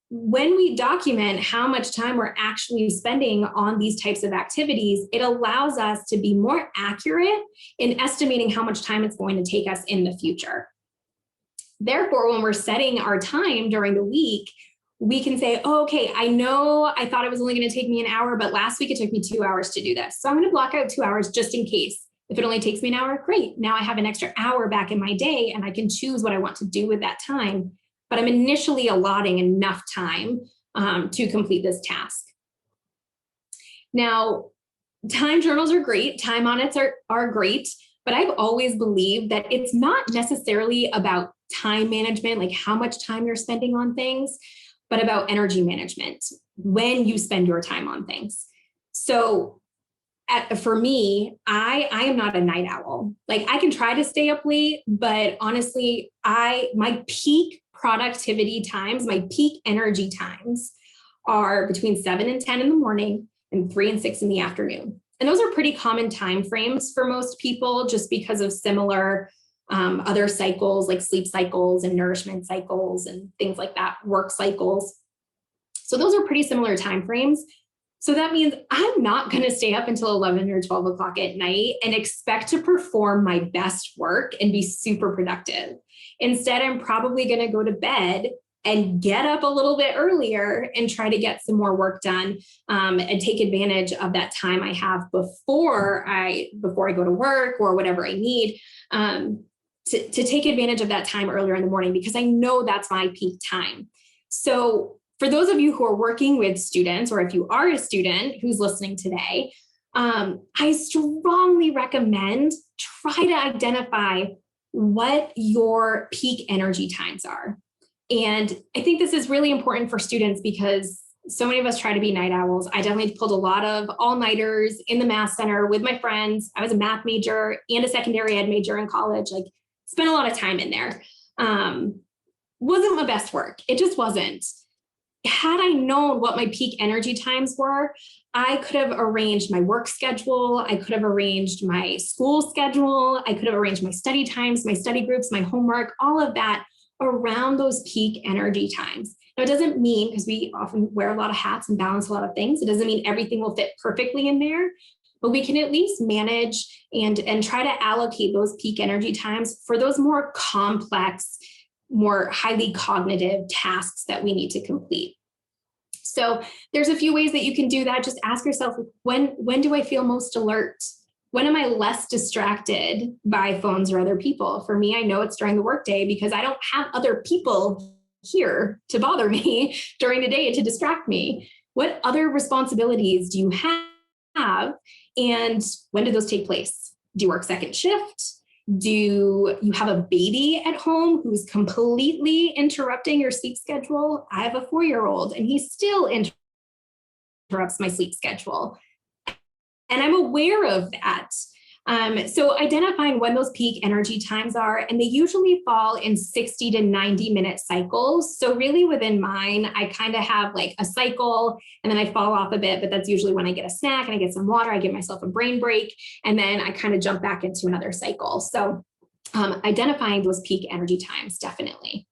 When we document how much time we're actually spending on these types of activities, it allows us to be more accurate in estimating how much time it's going to take us in the future. Therefore, when we're setting our time during the week, we can say, oh, okay, I know I thought it was only going to take me an hour, but last week it took me 2 hours to do this. So I'm going to block out 2 hours just in case. If it only takes me an hour, great. Now I have an extra hour back in my day and I can choose what I want to do with that time. But I'm initially allotting enough time to complete this task. Now, time journals are great. Time audits are great, but I've always believed that it's not necessarily about time management, like how much time you're spending on things, but about energy management when you spend your time on things. So for me, I am not a night owl. Like I can try to stay up late, but honestly, my peak productivity times, my peak energy times are between 7 and 10 in the morning and 3 and 6 in the afternoon. And those are pretty common time frames for most people just because of similar other cycles like sleep cycles and nourishment cycles and things like that, work cycles. So those are pretty similar time frames. So that means I'm not going to stay up until 11 or 12 o'clock at night and expect to perform my best work and be super productive. Instead, I'm probably going to go to bed and get up a little bit earlier and try to get some more work done and take advantage of that time I have before I go to work or whatever I need to take advantage of that time earlier in the morning because I know that's my peak time. So for those of you who are working with students, or if you are a student who's listening today, I strongly recommend try to identify what your peak energy times are. And I think this is really important for students because so many of us try to be night owls. I definitely pulled a lot of all-nighters in the math center with my friends. I was a math major and a secondary ed major in college, like spent a lot of time in there. Wasn't my best work. It just wasn't. Had I known what my peak energy times were, I could have arranged my work schedule. I could have arranged my school schedule. I could have arranged my study times, my study groups, my homework, all of that around those peak energy times. Now, it doesn't mean, because we often wear a lot of hats and balance a lot of things, it doesn't mean everything will fit perfectly in there, but we can at least manage and try to allocate those peak energy times for those more complex, more highly cognitive tasks that we need to complete. So there's a few ways that you can do that. Just ask yourself, when do I feel most alert? When am I less distracted by phones or other people? For me, I know it's during the workday because I don't have other people here to bother me during the day to distract me. What other responsibilities do you have? And when do those take place? Do you work second shift? Do you have a baby at home who's completely interrupting your sleep schedule? I have a 4-year-old and he still interrupts my sleep schedule. And I'm aware of that. So identifying when those peak energy times are, and they usually fall in 60 to 90 minute cycles. So really within mine, I kind of have like a cycle and then I fall off a bit, but that's usually when I get a snack and I get some water, I give myself a brain break, and then I kind of jump back into another cycle. So identifying those peak energy times, definitely.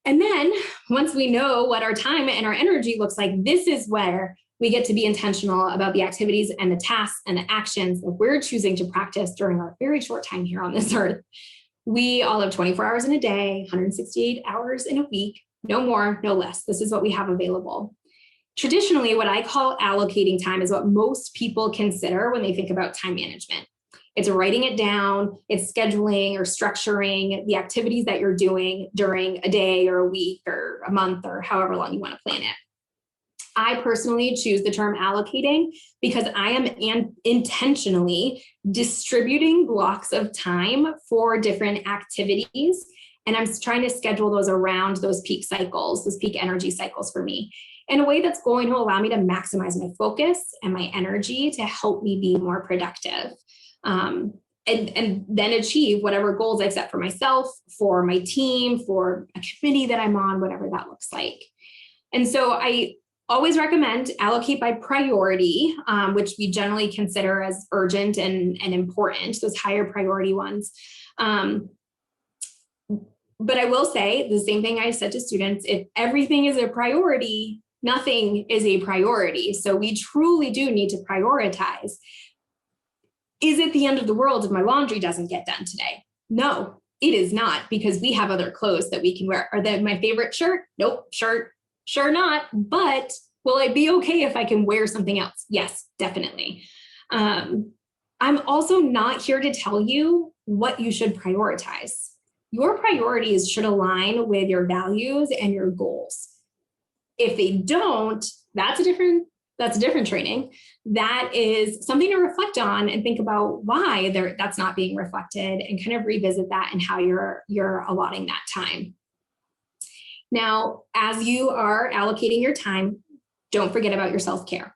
And then once we know what our time and our energy looks like, this is where we get to be intentional about the activities and the tasks and the actions that we're choosing to practice during our very short time here on this earth. We all have 24 hours in a day, 168 hours in a week, no more, no less. This is what we have available. Traditionally, what I call allocating time is what most people consider when they think about time management. It's writing it down, it's scheduling or structuring the activities that you're doing during a day or a week or a month or however long you want to plan it. I personally choose the term allocating because I am intentionally distributing blocks of time for different activities. And I'm trying to schedule those around those peak cycles, those peak energy cycles for me, in a way that's going to allow me to maximize my focus and my energy to help me be more productive. And then achieve whatever goals I set for myself, for my team, for a committee that I'm on, whatever that looks like. And so I always recommend allocate by priority, which we generally consider as urgent and important, those higher priority ones. But I will say the same thing I said to students: if everything is a priority, nothing is a priority. So we truly do need to prioritize. Is it the end of the world if my laundry doesn't get done today? No, it is not, because we have other clothes that we can wear. Are that my favorite shirt? Nope, sure not. But will I be okay if I can wear something else? Yes, definitely. I'm also not here to tell you what you should prioritize. Your priorities should align with your values and your goals. If they don't, that's a different training. That is something to reflect on and think about why that's not being reflected, and kind of revisit that and how you're allotting that time. Now, as you are allocating your time, don't forget about your self-care.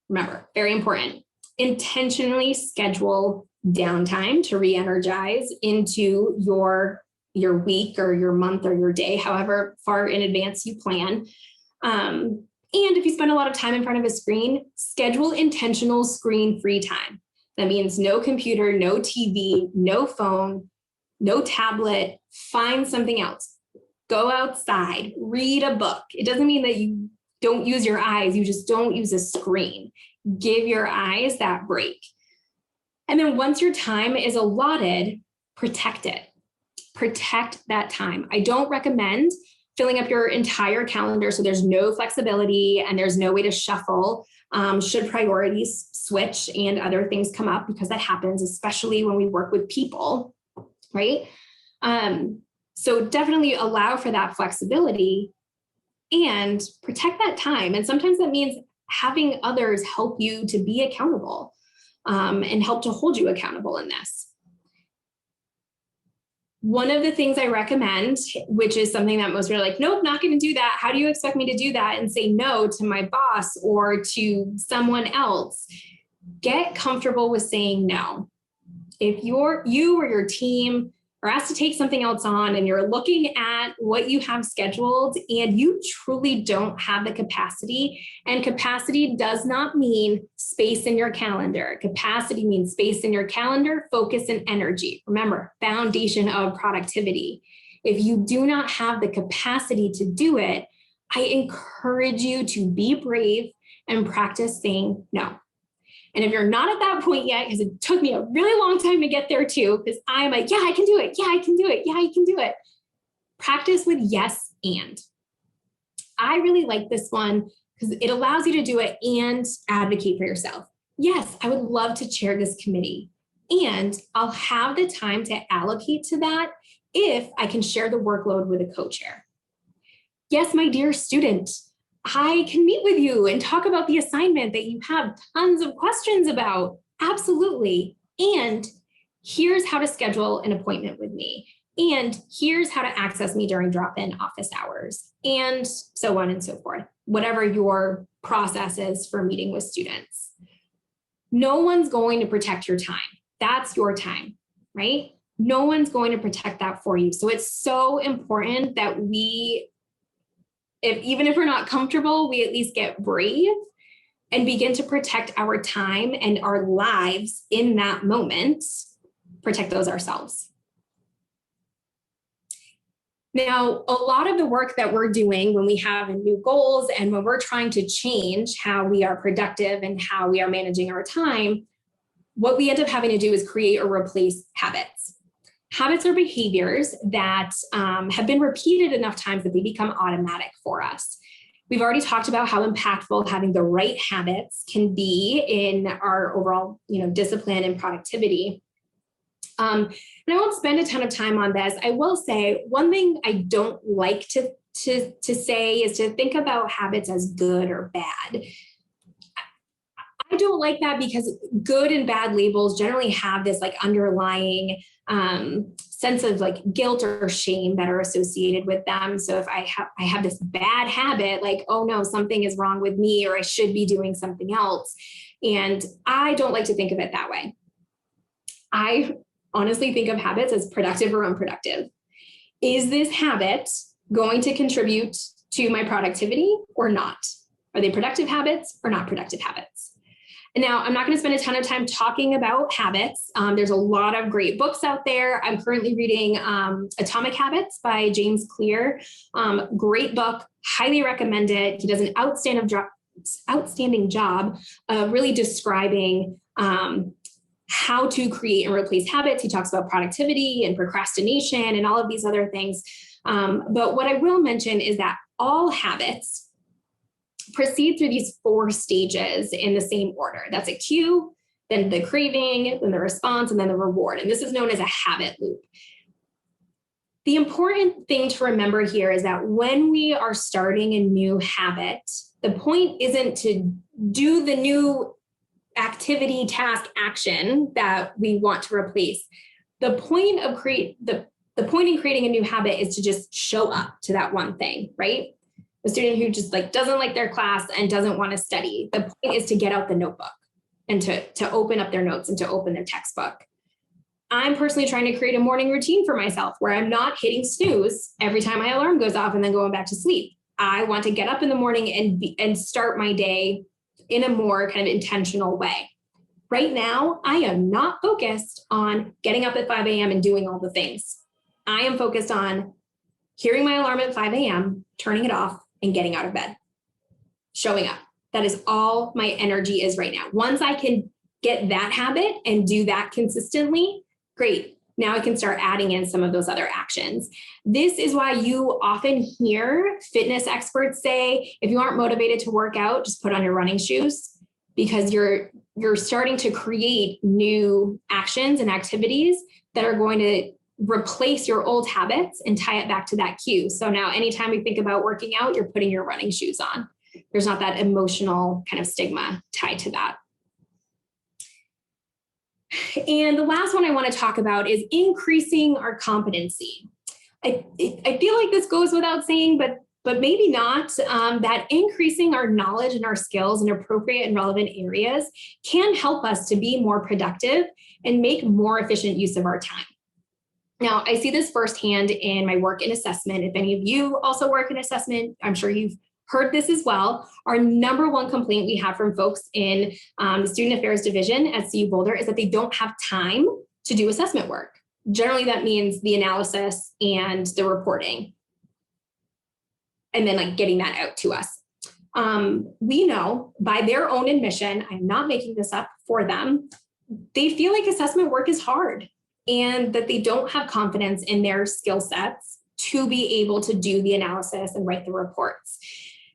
Remember, very important. Intentionally schedule downtime to re-energize into your week or your month or your day, however far in advance you plan. And if you spend a lot of time in front of a screen, schedule intentional screen-free time. That means no computer, no TV, no phone, no tablet. Find something else. Go outside, read a book. It doesn't mean that you don't use your eyes, you just don't use a screen. Give your eyes that break. And then once your time is allotted, protect it. Protect that time. I don't recommend filling up your entire calendar so there's no flexibility and there's no way to shuffle should priorities switch and other things come up, because that happens, especially when we work with people, right? So definitely allow for that flexibility and protect that time. And sometimes that means having others help you to be accountable and help to hold you accountable in this. One of the things I recommend, which is something that most are like, nope, not going to do that. How do you expect me to do that and say no to my boss or to someone else? Get comfortable with saying no. If you or your team are asked to take something else on and you're looking at what you have scheduled and you truly don't have the capacity, and capacity does not mean space in your calendar. Capacity means space in your calendar, focus, and energy. Remember, foundation of productivity. If you do not have the capacity to do it, I encourage you to be brave and practice saying no. And if you're not at that point yet, because it took me a really long time to get there too, because I'm like, yeah, I can do it. Yeah, I can do it. Yeah, I can do it. Practice with yes and. I really like this one because it allows you to do it and advocate for yourself. Yes, I would love to chair this committee, and I'll have the time to allocate to that if I can share the workload with a co-chair. Yes, my dear student, I can meet with you and talk about the assignment that you have tons of questions about. Absolutely. And here's how to schedule an appointment with me. And here's how to access me during drop-in office hours, and so on and so forth, whatever your process is for meeting with students. No one's going to protect your time. That's your time, right? No one's going to protect that for you. So it's so important that we, even if we're not comfortable, we at least get brave and begin to protect our time and our lives in that moment, protect those ourselves. Now, a lot of the work that we're doing when we have new goals and when we're trying to change how we are productive and how we are managing our time, what we end up having to do is create or replace habits. Habits are behaviors that have been repeated enough times that they become automatic for us. We've already talked about how impactful having the right habits can be in our overall, discipline and productivity. And I won't spend a ton of time on this. I will say one thing I don't like to say is to think about habits as good or bad. I don't like that because good and bad labels generally have this underlying sense of guilt or shame that are associated with them. So if I have this bad habit, oh no, something is wrong with me, or I should be doing something else. And I don't like to think of it that way. I honestly think of habits as productive or unproductive. Is this habit going to contribute to my productivity or not? Are they productive habits or not productive habits? And now I'm not going to spend a ton of time talking about habits. There's a lot of great books out there. I'm currently reading Atomic Habits by James Clear. Great book, highly recommend it. He does an outstanding job of really describing how to create and replace habits. He talks about productivity and procrastination and all of these other things. But what I will mention is that all habits proceed through these 4 stages in the same order. That's a cue, then the craving, then the response, and then the reward. And this is known as a habit loop. The important thing to remember here is that when we are starting a new habit, the point isn't to do the new activity, task, action that we want to replace. The point of the point in creating a new habit is to just show up to that one thing, right? A student who just doesn't like their class and doesn't want to study. The point is to get out the notebook and to open up their notes and to open their textbook. I'm personally trying to create a morning routine for myself where I'm not hitting snooze every time my alarm goes off and then going back to sleep. I want to get up in the morning and start my day in a more kind of intentional way. Right now, I am not focused on getting up at 5 a.m. and doing all the things. I am focused on hearing my alarm at 5 a.m., turning it off, and getting out of bed, showing up. That is all my energy is right now. Once I can get that habit and do that consistently, great. Now I can start adding in some of those other actions. This is why you often hear fitness experts say, if you aren't motivated to work out, just put on your running shoes, because you're starting to create new actions and activities that are going to replace your old habits and tie it back to that cue. So now anytime we think about working out, you're putting your running shoes on. There's not that emotional kind of stigma tied to that. And the last one I want to talk about is increasing our competency. I feel like this goes without saying, but maybe not, that increasing our knowledge and our skills in appropriate and relevant areas can help us to be more productive and make more efficient use of our time. Now, I see this firsthand in my work in assessment. If any of you also work in assessment, I'm sure you've heard this as well. Our number one complaint we have from folks in the Student Affairs Division at CU Boulder is that they don't have time to do assessment work. Generally, that means the analysis and the reporting, and then getting that out to us. We know by their own admission, I'm not making this up for them, they feel like assessment work is hard and that they don't have confidence in their skill sets to be able to do the analysis and write the reports.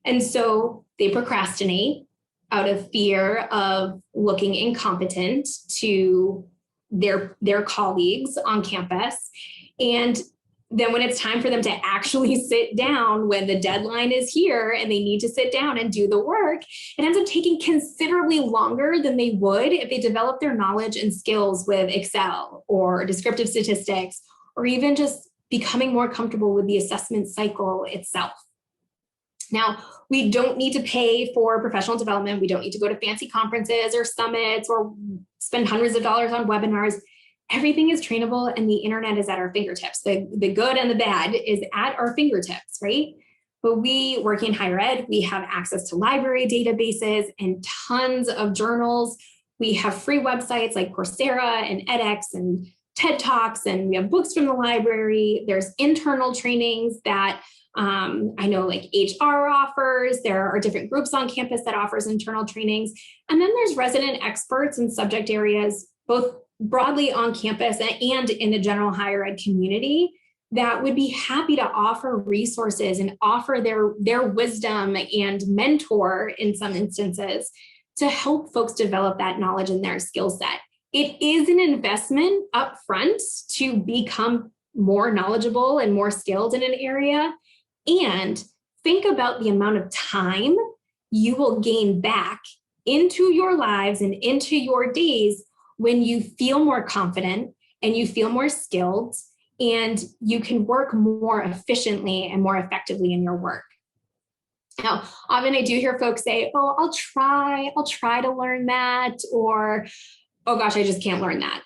And so they procrastinate out of fear of looking incompetent to their colleagues on campus. And then when it's time for them to actually sit down, when the deadline is here and they need to sit down and do the work, it ends up taking considerably longer than they would if they develop their knowledge and skills with Excel or descriptive statistics, or even just becoming more comfortable with the assessment cycle itself. Now, we don't need to pay for professional development. We don't need to go to fancy conferences or summits or spend hundreds of dollars on webinars. Everything is trainable and the internet is at our fingertips. The good and the bad is at our fingertips, right? But we work in higher ed, we have access to library databases and tons of journals. We have free websites like Coursera and edX and TED Talks, and we have books from the library. There's internal trainings that I know like HR offers. There are different groups on campus that offers internal trainings. And then there's resident experts in subject areas, both broadly on campus and in the general higher ed community, that would be happy to offer resources and offer their wisdom and mentor in some instances to help folks develop that knowledge and their skill set. It is an investment up front to become more knowledgeable and more skilled in an area. And think about the amount of time you will gain back into your lives and into your days when you feel more confident and you feel more skilled and you can work more efficiently and more effectively in your work. Now, often I do hear folks say, oh, I'll try to learn that, or, oh gosh, I just can't learn that.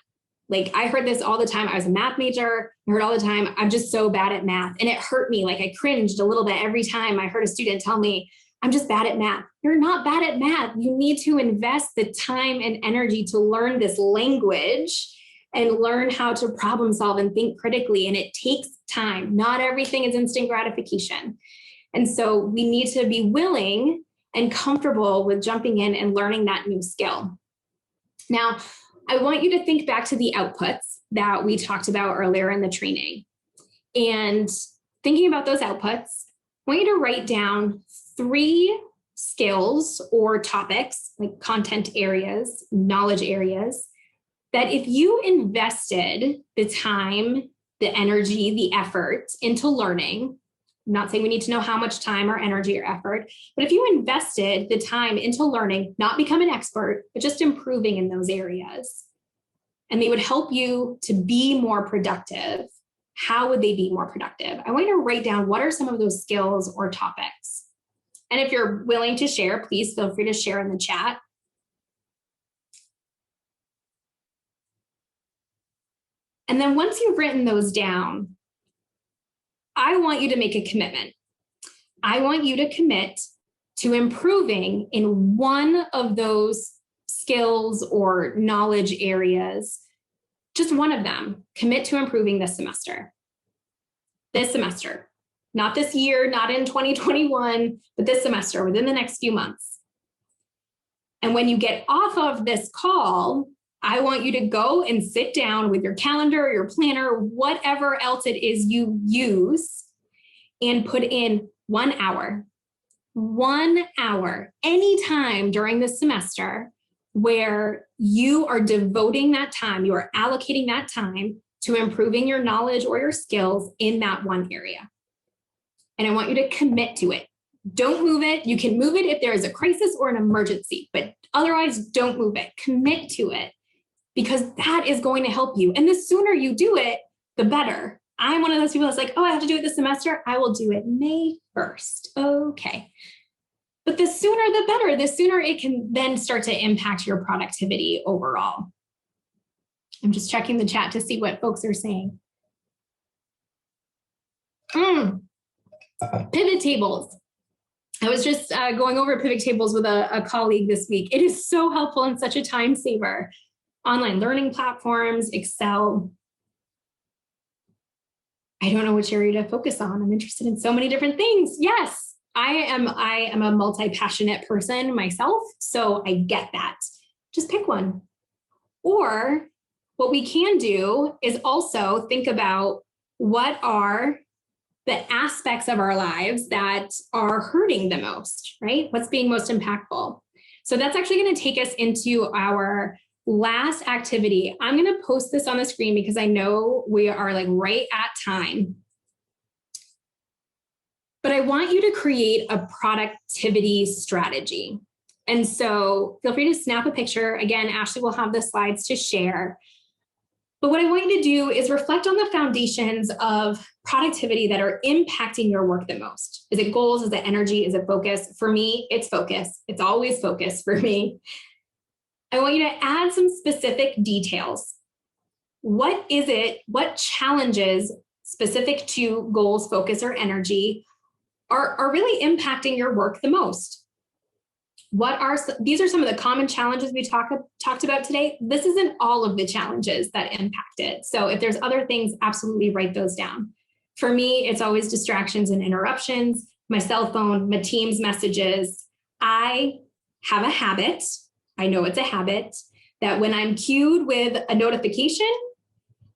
Like I heard this all the time. I was a math major. I heard all the time, I'm just so bad at math. And it hurt me. Like I cringed a little bit every time I heard a student tell me, I'm just bad at math. You're not bad at math. You need to invest the time and energy to learn this language and learn how to problem solve and think critically. And it takes time. Not everything is instant gratification. And so we need to be willing and comfortable with jumping in and learning that new skill. Now, I want you to think back to the outputs that we talked about earlier in the training. And thinking about those outputs, I want you to write down 3 skills or topics, like content areas, knowledge areas, that if you invested the time, the energy, the effort into learning, I'm not saying we need to know how much time or energy or effort, but if you invested the time into learning, not become an expert, but just improving in those areas, and they would help you to be more productive, how would they be more productive? I want you to write down what are some of those skills or topics. And if you're willing to share, please feel free to share in the chat. And then once you've written those down, I want you to make a commitment. I want you to commit to improving in one of those skills or knowledge areas, just one of them. Commit to improving this semester. This semester, not this year, not in 2021, but this semester, within the next few months. And when you get off of this call, I want you to go and sit down with your calendar, your planner, whatever else it is you use, and put in 1 hour, anytime during the semester where you are devoting that time, you are allocating that time to improving your knowledge or your skills in that one area. And I want you to commit to it. Don't move it. You can move it if there is a crisis or an emergency, but otherwise don't move it. Commit to it, because that is going to help you. And the sooner you do it, the better. I'm one of those people that's like, oh, I have to do it this semester. I will do it May 1st. Okay. But the sooner the better, the sooner it can then start to impact your productivity overall. I'm just checking the chat to see what folks are saying. Pivot tables. I was just going over pivot tables with a colleague this week. It is so helpful and such a time saver. Online learning platforms, Excel. I don't know which area to focus on. I'm interested in so many different things. Yes, I am a multi-passionate person myself, so I get that. Just pick one. Or what we can do is also think about what are the aspects of our lives that are hurting the most, right? What's being most impactful. So that's actually going to take us into our last activity. I'm going to post this on the screen because I know we are like right at time. But I want you to create a productivity strategy. And so feel free to snap a picture. Again, Ashley will have the slides to share. But what I want you to do is reflect on the foundations of productivity that are impacting your work the most. Is it goals? Is it energy? Is it focus? For me, it's focus. It's always focus for me. I want you to add some specific details. What is it? What challenges specific to goals, focus, or energy are really impacting your work the most? These are some of the common challenges we talked about today. This isn't all of the challenges that impact it. So if there's other things, absolutely write those down. For me, it's always distractions and interruptions, my cell phone, my Teams messages. I have a habit, I know it's a habit, that when I'm cued with a notification,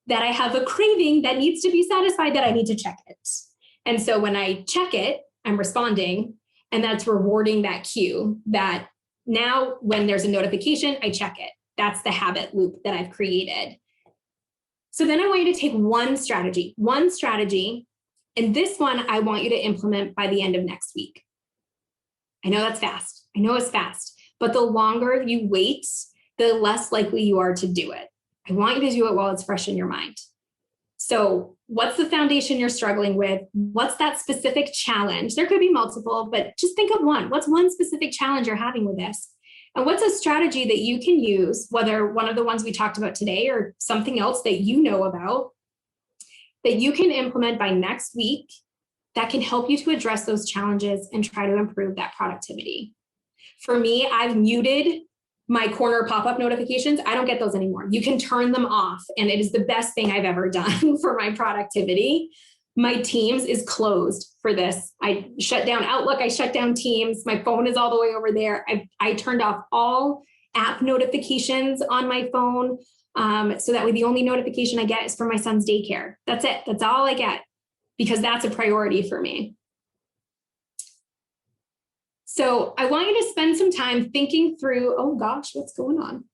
that I have a craving that needs to be satisfied, that I need to check it. And so when I check it, I'm responding. And that's rewarding that cue that now when there's a notification, I check it. That's the habit loop that I've created. So then I want you to take one strategy, and this one I want you to implement by the end of next week. I know that's fast. I know it's fast, but the longer you wait, the less likely you are to do it. I want you to do it while it's fresh in your mind. So what's the foundation you're struggling with? What's that specific challenge? There could be multiple, but just think of one. What's one specific challenge you're having with this? And what's a strategy that you can use, whether one of the ones we talked about today or something else that you know about, that you can implement by next week that can help you to address those challenges and try to improve that productivity? For me, I've muted my corner pop-up notifications. I don't get those anymore. You can turn them off, and it is the best thing I've ever done for my productivity. My Teams is closed for this. I shut down Outlook, I shut down Teams. My phone is all the way over there. I turned off all app notifications on my phone. So that way the only notification I get is for my son's daycare. That's it. That's all I get, because that's a priority for me. So I want you to spend some time thinking through, oh gosh, what's going on?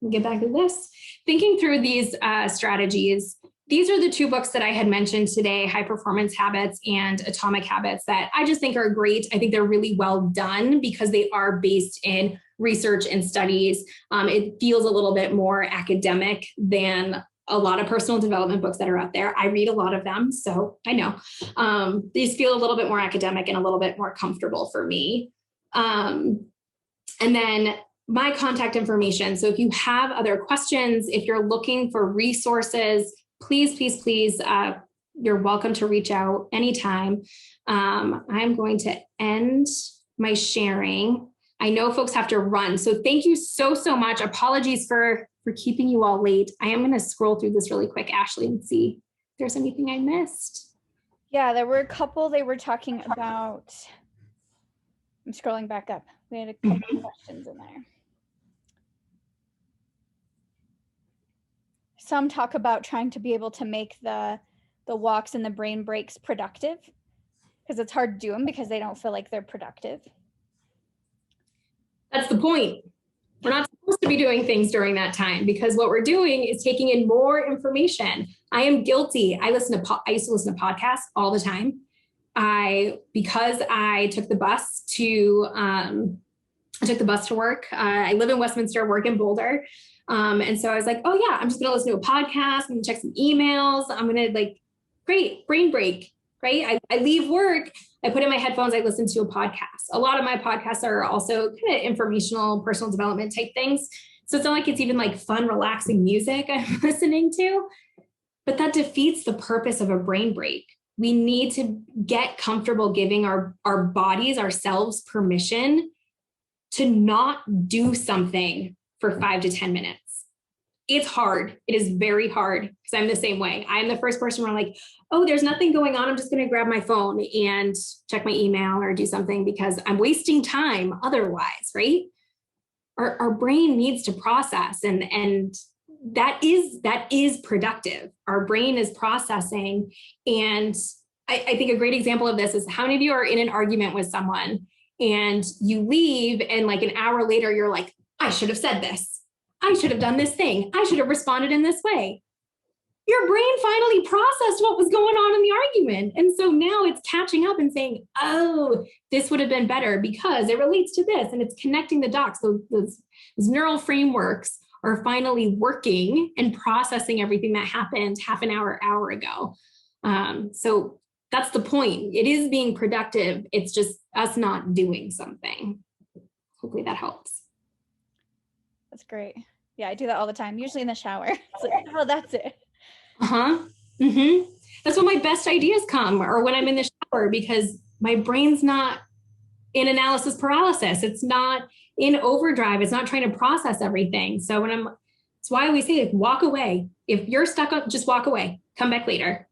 We'll get back to this. Thinking through these strategies. These are the two books that I had mentioned today, High Performance Habits and Atomic Habits, that I just think are great. I think they're really well done because they are based in research and studies. It feels a little bit more academic than a lot of personal development books that are out there. I read a lot of them, so I know. These feel a little bit more academic and a little bit more comfortable for me. And then my contact information. So if you have other questions, if you're looking for resources, please, you're welcome to reach out anytime. I'm going to end my sharing. I know folks have to run, so thank you so much. Apologies for keeping you all late. I am going to scroll through this really quick, Ashley, and see if there's anything I missed. Yeah, there were a couple they were talking about. I'm scrolling back up. We had a couple questions in there. Some talk about trying to be able to make the walks and the brain breaks productive, because it's hard to do them because they don't feel like they're productive. That's the point. We're not supposed to be doing things during that time, because what we're doing is taking in more information. I am guilty. I used to listen to podcasts all the time. Because I took the bus to work. I live in Westminster, work in Boulder. And so I was like, oh yeah, I'm just going to listen to a podcast. I'm going to check some emails. I'm going to great brain break, right? I leave work. I put in my headphones, I listen to a podcast. A lot of my podcasts are also kind of informational, personal development type things. So it's not like it's even fun, relaxing music I'm listening to, but that defeats the purpose of a brain break. We need to get comfortable giving our bodies, ourselves, permission to not do something for 5 to 10 minutes. It's hard. It is very hard, because I'm the same way. I'm the first person where I'm like, oh, there's nothing going on. I'm just going to grab my phone and check my email or do something because I'm wasting time otherwise, right? Our brain needs to process and that is productive. Our brain is processing. And I think a great example of this is how many of you are in an argument with someone and you leave and like an hour later, you're like, I should have said this. I should have done this thing. I should have responded in this way. Your brain finally processed what was going on in the argument. And so now it's catching up and saying, oh, this would have been better because it relates to this, and it's connecting the dots. So those neural frameworks are finally working and processing everything that happened half an hour ago. So that's the point. It is being productive. It's just us not doing something. Hopefully that helps. That's great. Yeah, I do that all the time, usually in the shower. It's like, oh, that's it. That's when my best ideas come, or when I'm in the shower, because my brain's not in analysis paralysis. It's not in overdrive. It's not trying to process everything. So it's why we say, like, walk away. If you're stuck up, just walk away. Come back later.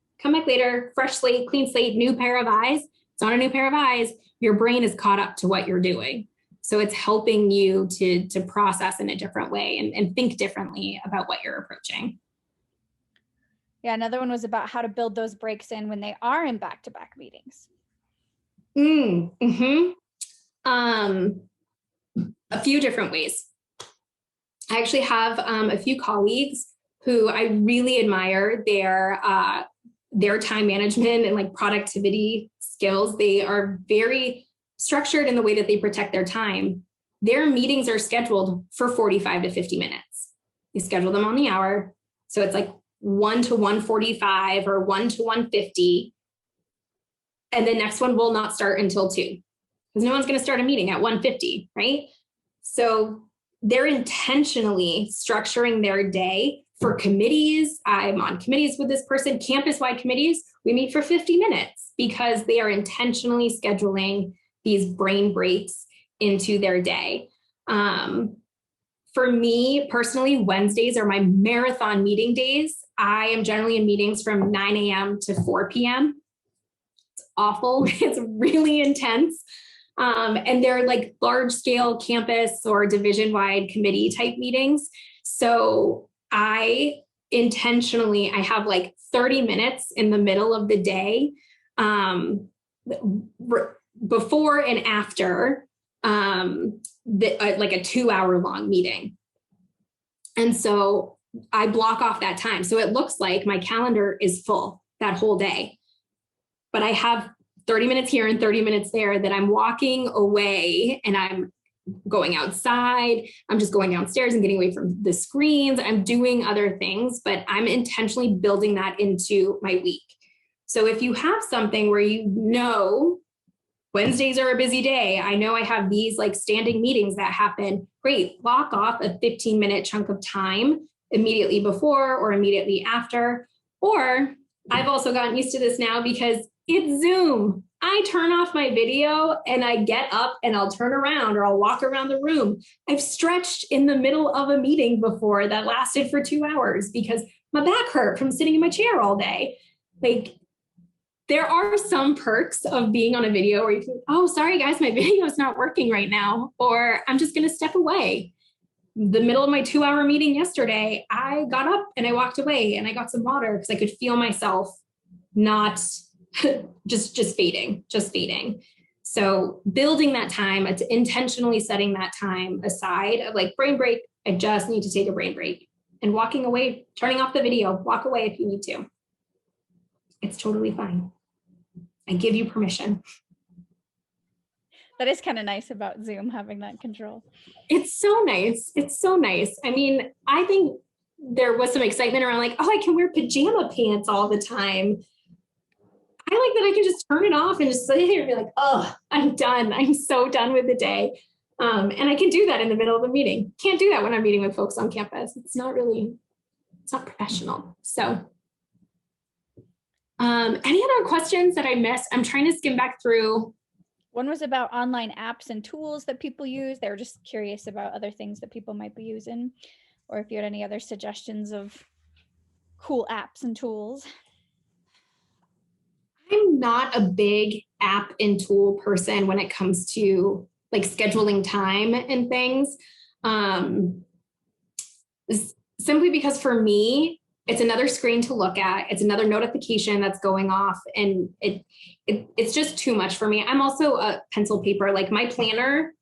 Fresh slate, clean slate, new pair of eyes. It's not a new pair of eyes. Your brain is caught up to what you're doing. So it's helping you to process in a different way and think differently about what you're approaching. Yeah, another one was about how to build those breaks in when they are in back-to-back meetings. A few different ways. I actually have a few colleagues who I really admire their time management and like productivity skills. They are very structured in the way that they protect their time. Their meetings are scheduled for 45 to 50 minutes. They schedule them on the hour. So it's like 1 to 1:45 or 1 to 1:50. And the next one will not start until 2, because no one's going to start a meeting at 1:50, right? So they're intentionally structuring their day for committees. I'm on committees with this person, campus-wide committees. We meet for 50 minutes because they are intentionally scheduling these brain breaks into their day. For me personally, Wednesdays are my marathon meeting days. I am generally in meetings from 9 a.m. to 4 p.m. It's awful. It's really intense. And they're like large scale campus or division-wide committee type meetings. So I have like 30 minutes in the middle of the day, before and after like a 2-hour long meeting. And so I block off that time. So it looks like my calendar is full that whole day, but I have 30 minutes here and 30 minutes there that I'm walking away, and I'm going outside. I'm just going downstairs and getting away from the screens. I'm doing other things, but I'm intentionally building that into my week. So if you have something where you know Wednesdays are a busy day, I know I have these like standing meetings that happen, great, block off a 15-minute chunk of time immediately before or immediately after. Or I've also gotten used to this now because it's Zoom. I turn off my video and I get up and I'll turn around or I'll walk around the room. I've stretched in the middle of a meeting before that lasted for 2 hours because my back hurt from sitting in my chair all day. Like, there are some perks of being on a video where you can, oh, sorry guys, my video is not working right now, or I'm just going to step away. The middle of my 2-hour meeting yesterday, I got up and I walked away and I got some water because I could feel myself not just fading. So building that time, intentionally setting that time aside of like brain break, I just need to take a brain break, and walking away, turning off the video, walk away if you need to. It's totally fine. I give you permission. That is kind of nice about Zoom, having that control. It's so nice. I mean, I think there was some excitement around like, oh, I can wear pajama pants all the time. I like that I can just turn it off and just sit here and be like, oh, I'm done. I'm so done with the day. And I can do that in the middle of a meeting. Can't do that when I'm meeting with folks on campus. It's not professional. So any other questions that I missed? I'm trying to skim back through. One was about online apps and tools that people use. They were just curious about other things that people might be using, or if you had any other suggestions of cool apps and tools. I'm not a big app and tool person when it comes to like scheduling time and things. simply because for me, it's another screen to look at. It's another notification that's going off, and it's just too much for me. I'm also a pencil paper. Like my planner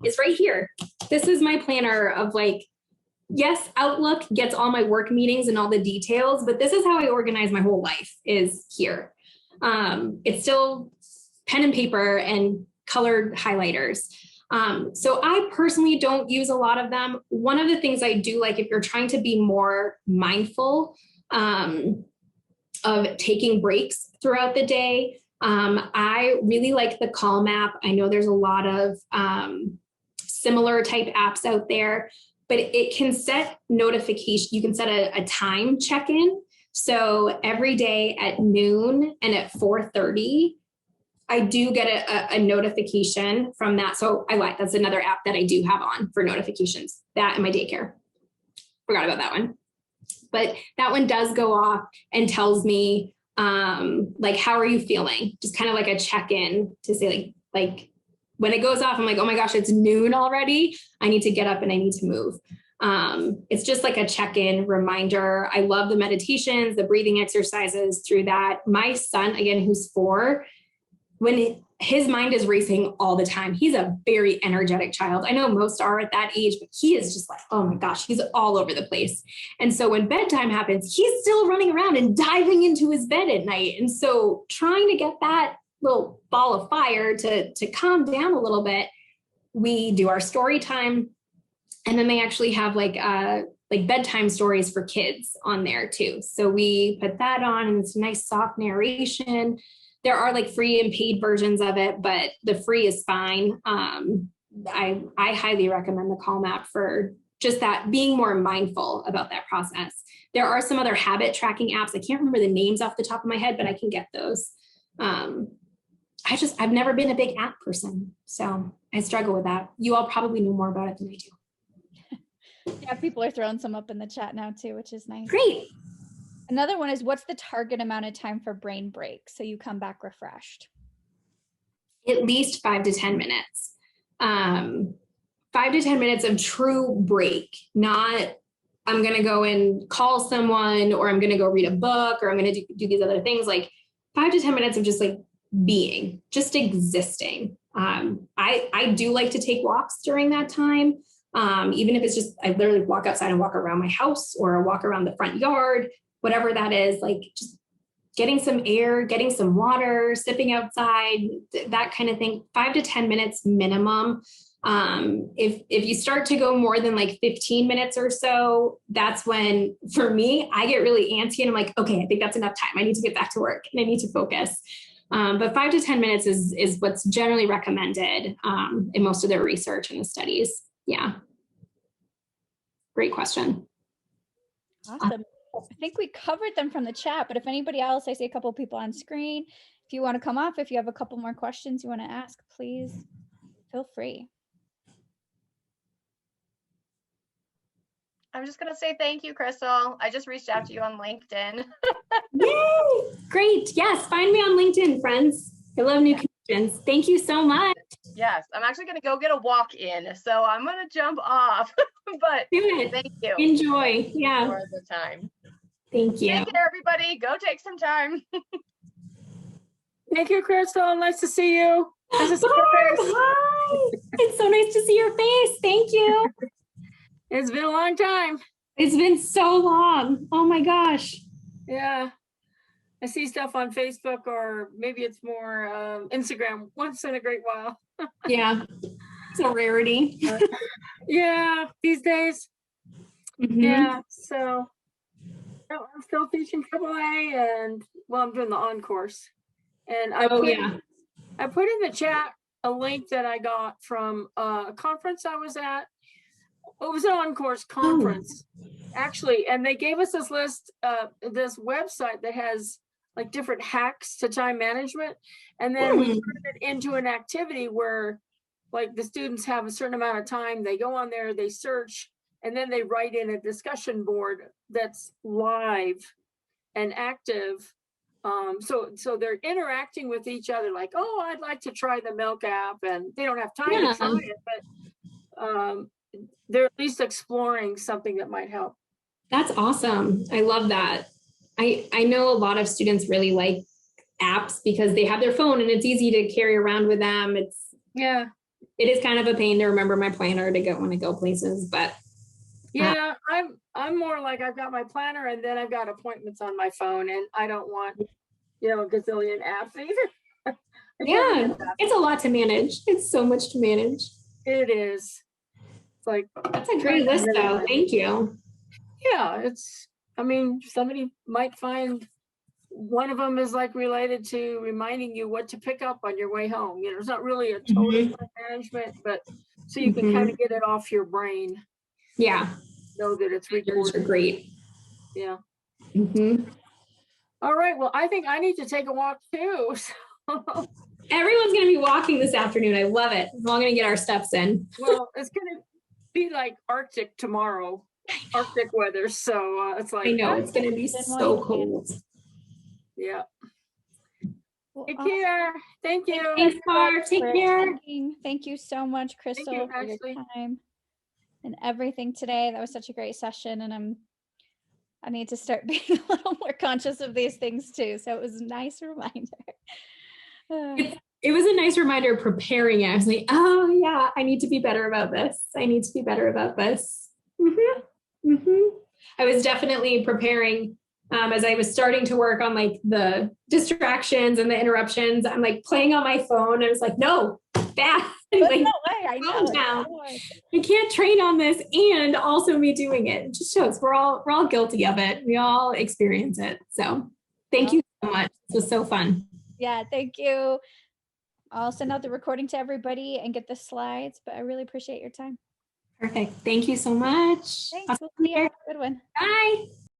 is right here. This is my planner of like, yes, Outlook gets all my work meetings and all the details, but this is how I organize my whole life is here. It's still pen and paper and colored highlighters. So I personally don't use a lot of them. One of the things I do like, if you're trying to be more mindful of taking breaks throughout the day, I really like the Calm app. I know there's a lot of similar type apps out there, but it can set notification. You can set a time check-in. So every day at noon and at 4:30, I do get a notification from that. So I like, that's another app that I do have on for notifications, that and my daycare. Forgot about that one. But that one does go off and tells me, like, how are you feeling? Just kind of like a check-in to say like when it goes off, I'm like, oh my gosh, it's noon already. I need to get up and I need to move. It's just like a check-in reminder. I love the meditations, the breathing exercises through that. My son, again, who's 4, when his mind is racing all the time, he's a very energetic child. I know most are at that age, but he is just like, oh my gosh, he's all over the place. And so when bedtime happens, he's still running around and diving into his bed at night. And so trying to get that little ball of fire to calm down a little bit, we do our story time. And then they actually have like bedtime stories for kids on there too. So we put that on, and it's a nice soft narration. There are like free and paid versions of it, but the free is fine. I highly recommend the Calm app for just that, being more mindful about that process. There are some other habit tracking apps. I can't remember the names off the top of my head, but I can get those. I've never been a big app person, so I struggle with that. You all probably know more about it than I do. Yeah, people are throwing some up in the chat now too, which is nice. Great. Another one is, what's the target amount of time for brain breaks so you come back refreshed? At least 5 to 10 minutes. 5 to 10 minutes of true break, not I'm going to go and call someone, or I'm going to go read a book, or I'm going to do these other things. Like 5 to 10 minutes of just like being, just existing. I do like to take walks during that time. Even if it's just, I literally walk outside and walk around my house, or walk around the front yard, whatever that is, like just getting some air, getting some water, sipping outside, that kind of thing. 5 to 10 minutes minimum. If you start to go more than like 15 minutes or so, that's when, for me, I get really antsy and I'm like, okay, I think that's enough time. I need to get back to work and I need to focus. But 5 to 10 minutes is what's generally recommended in most of their research and the studies. Yeah. Great question. Awesome. I think we covered them from the chat, but if anybody else, I see a couple of people on screen. If you want to come off, if you have a couple more questions you want to ask, please feel free. I'm just going to say thank you, Crystal. I just reached out to you on LinkedIn. Yay! Great. Yes. Find me on LinkedIn, friends. I love new connections. Thank you so much. Yes. I'm actually going to go get a walk in. So I'm going to jump off, but thank you. Enjoy. Yeah. For the time. Thank you. Take care, everybody. Go take some time. Thank you, Crystal. Nice to see you. Nice to see your face. Hi. It's so nice to see your face. Thank you. It's been a long time. It's been so long. Oh my gosh. Yeah. I see stuff on Facebook, or maybe it's more Instagram once in a great while. Yeah. It's a rarity. Yeah, these days. Mm-hmm. Yeah. So I'm still teaching AAA, and well, I'm doing the on course. And I put in the chat a link that I got from a conference I was at. It was an on-course conference, actually, and they gave us this list, this website that has like different hacks to time management, and then we turned it into an activity where, like, the students have a certain amount of time. They go on there, they search, and then they write in a discussion board that's live and active. So they're interacting with each other, like, oh, I'd like to try the Milk app, and they don't have time to try it, but they're at least exploring something that might help. That's awesome. I love that. I know a lot of students really like apps because they have their phone and it's easy to carry around with them. Yeah. It is kind of a pain to remember my planner to go when I go places, but Yeah, I'm more like I've got my planner and then I've got appointments on my phone and I don't want, a gazillion apps either. yeah, it's a lot to manage. It's so much to manage. It is. It's like, That's a great list though. Thank you. yeah, somebody might find one of them is like related to reminding you what to pick up on your way home. It's not really a total time management, but so you can kind of get it off your brain. Yeah. Know that it's Those are recorded. great. Yeah. Mhm. All right. Well, I think I need to take a walk too. So. Everyone's going to be walking this afternoon. I love it. We're all going to get our steps in. Well, it's going to be like Arctic tomorrow, Arctic weather. So it's like, I know it's going to be so cold. Yeah. Well, Take care. Thank you. Thanks, Barb. Take care. Thank you so much, Crystal, you, for your Ashley. time and everything today. That was such a great session, and I need to start being a little more conscious of these things too. So it was a nice reminder. It was a nice reminder preparing it. I was like, oh yeah, I need to be better about this. I need to be better about this. I was definitely preparing as I was starting to work on like the distractions and the interruptions. I'm like playing on my phone. I was like, no, bad. Like, no way, I know. Down. I can't train on this and also me doing it. It just shows we're all guilty of it. We all experience it. So thank you so much. This was so fun. Yeah, thank you. I'll send out the recording to everybody and get the slides, but I really appreciate your time. Perfect. Thank you so much. Thanks. We'll see you. Have a good one. Bye.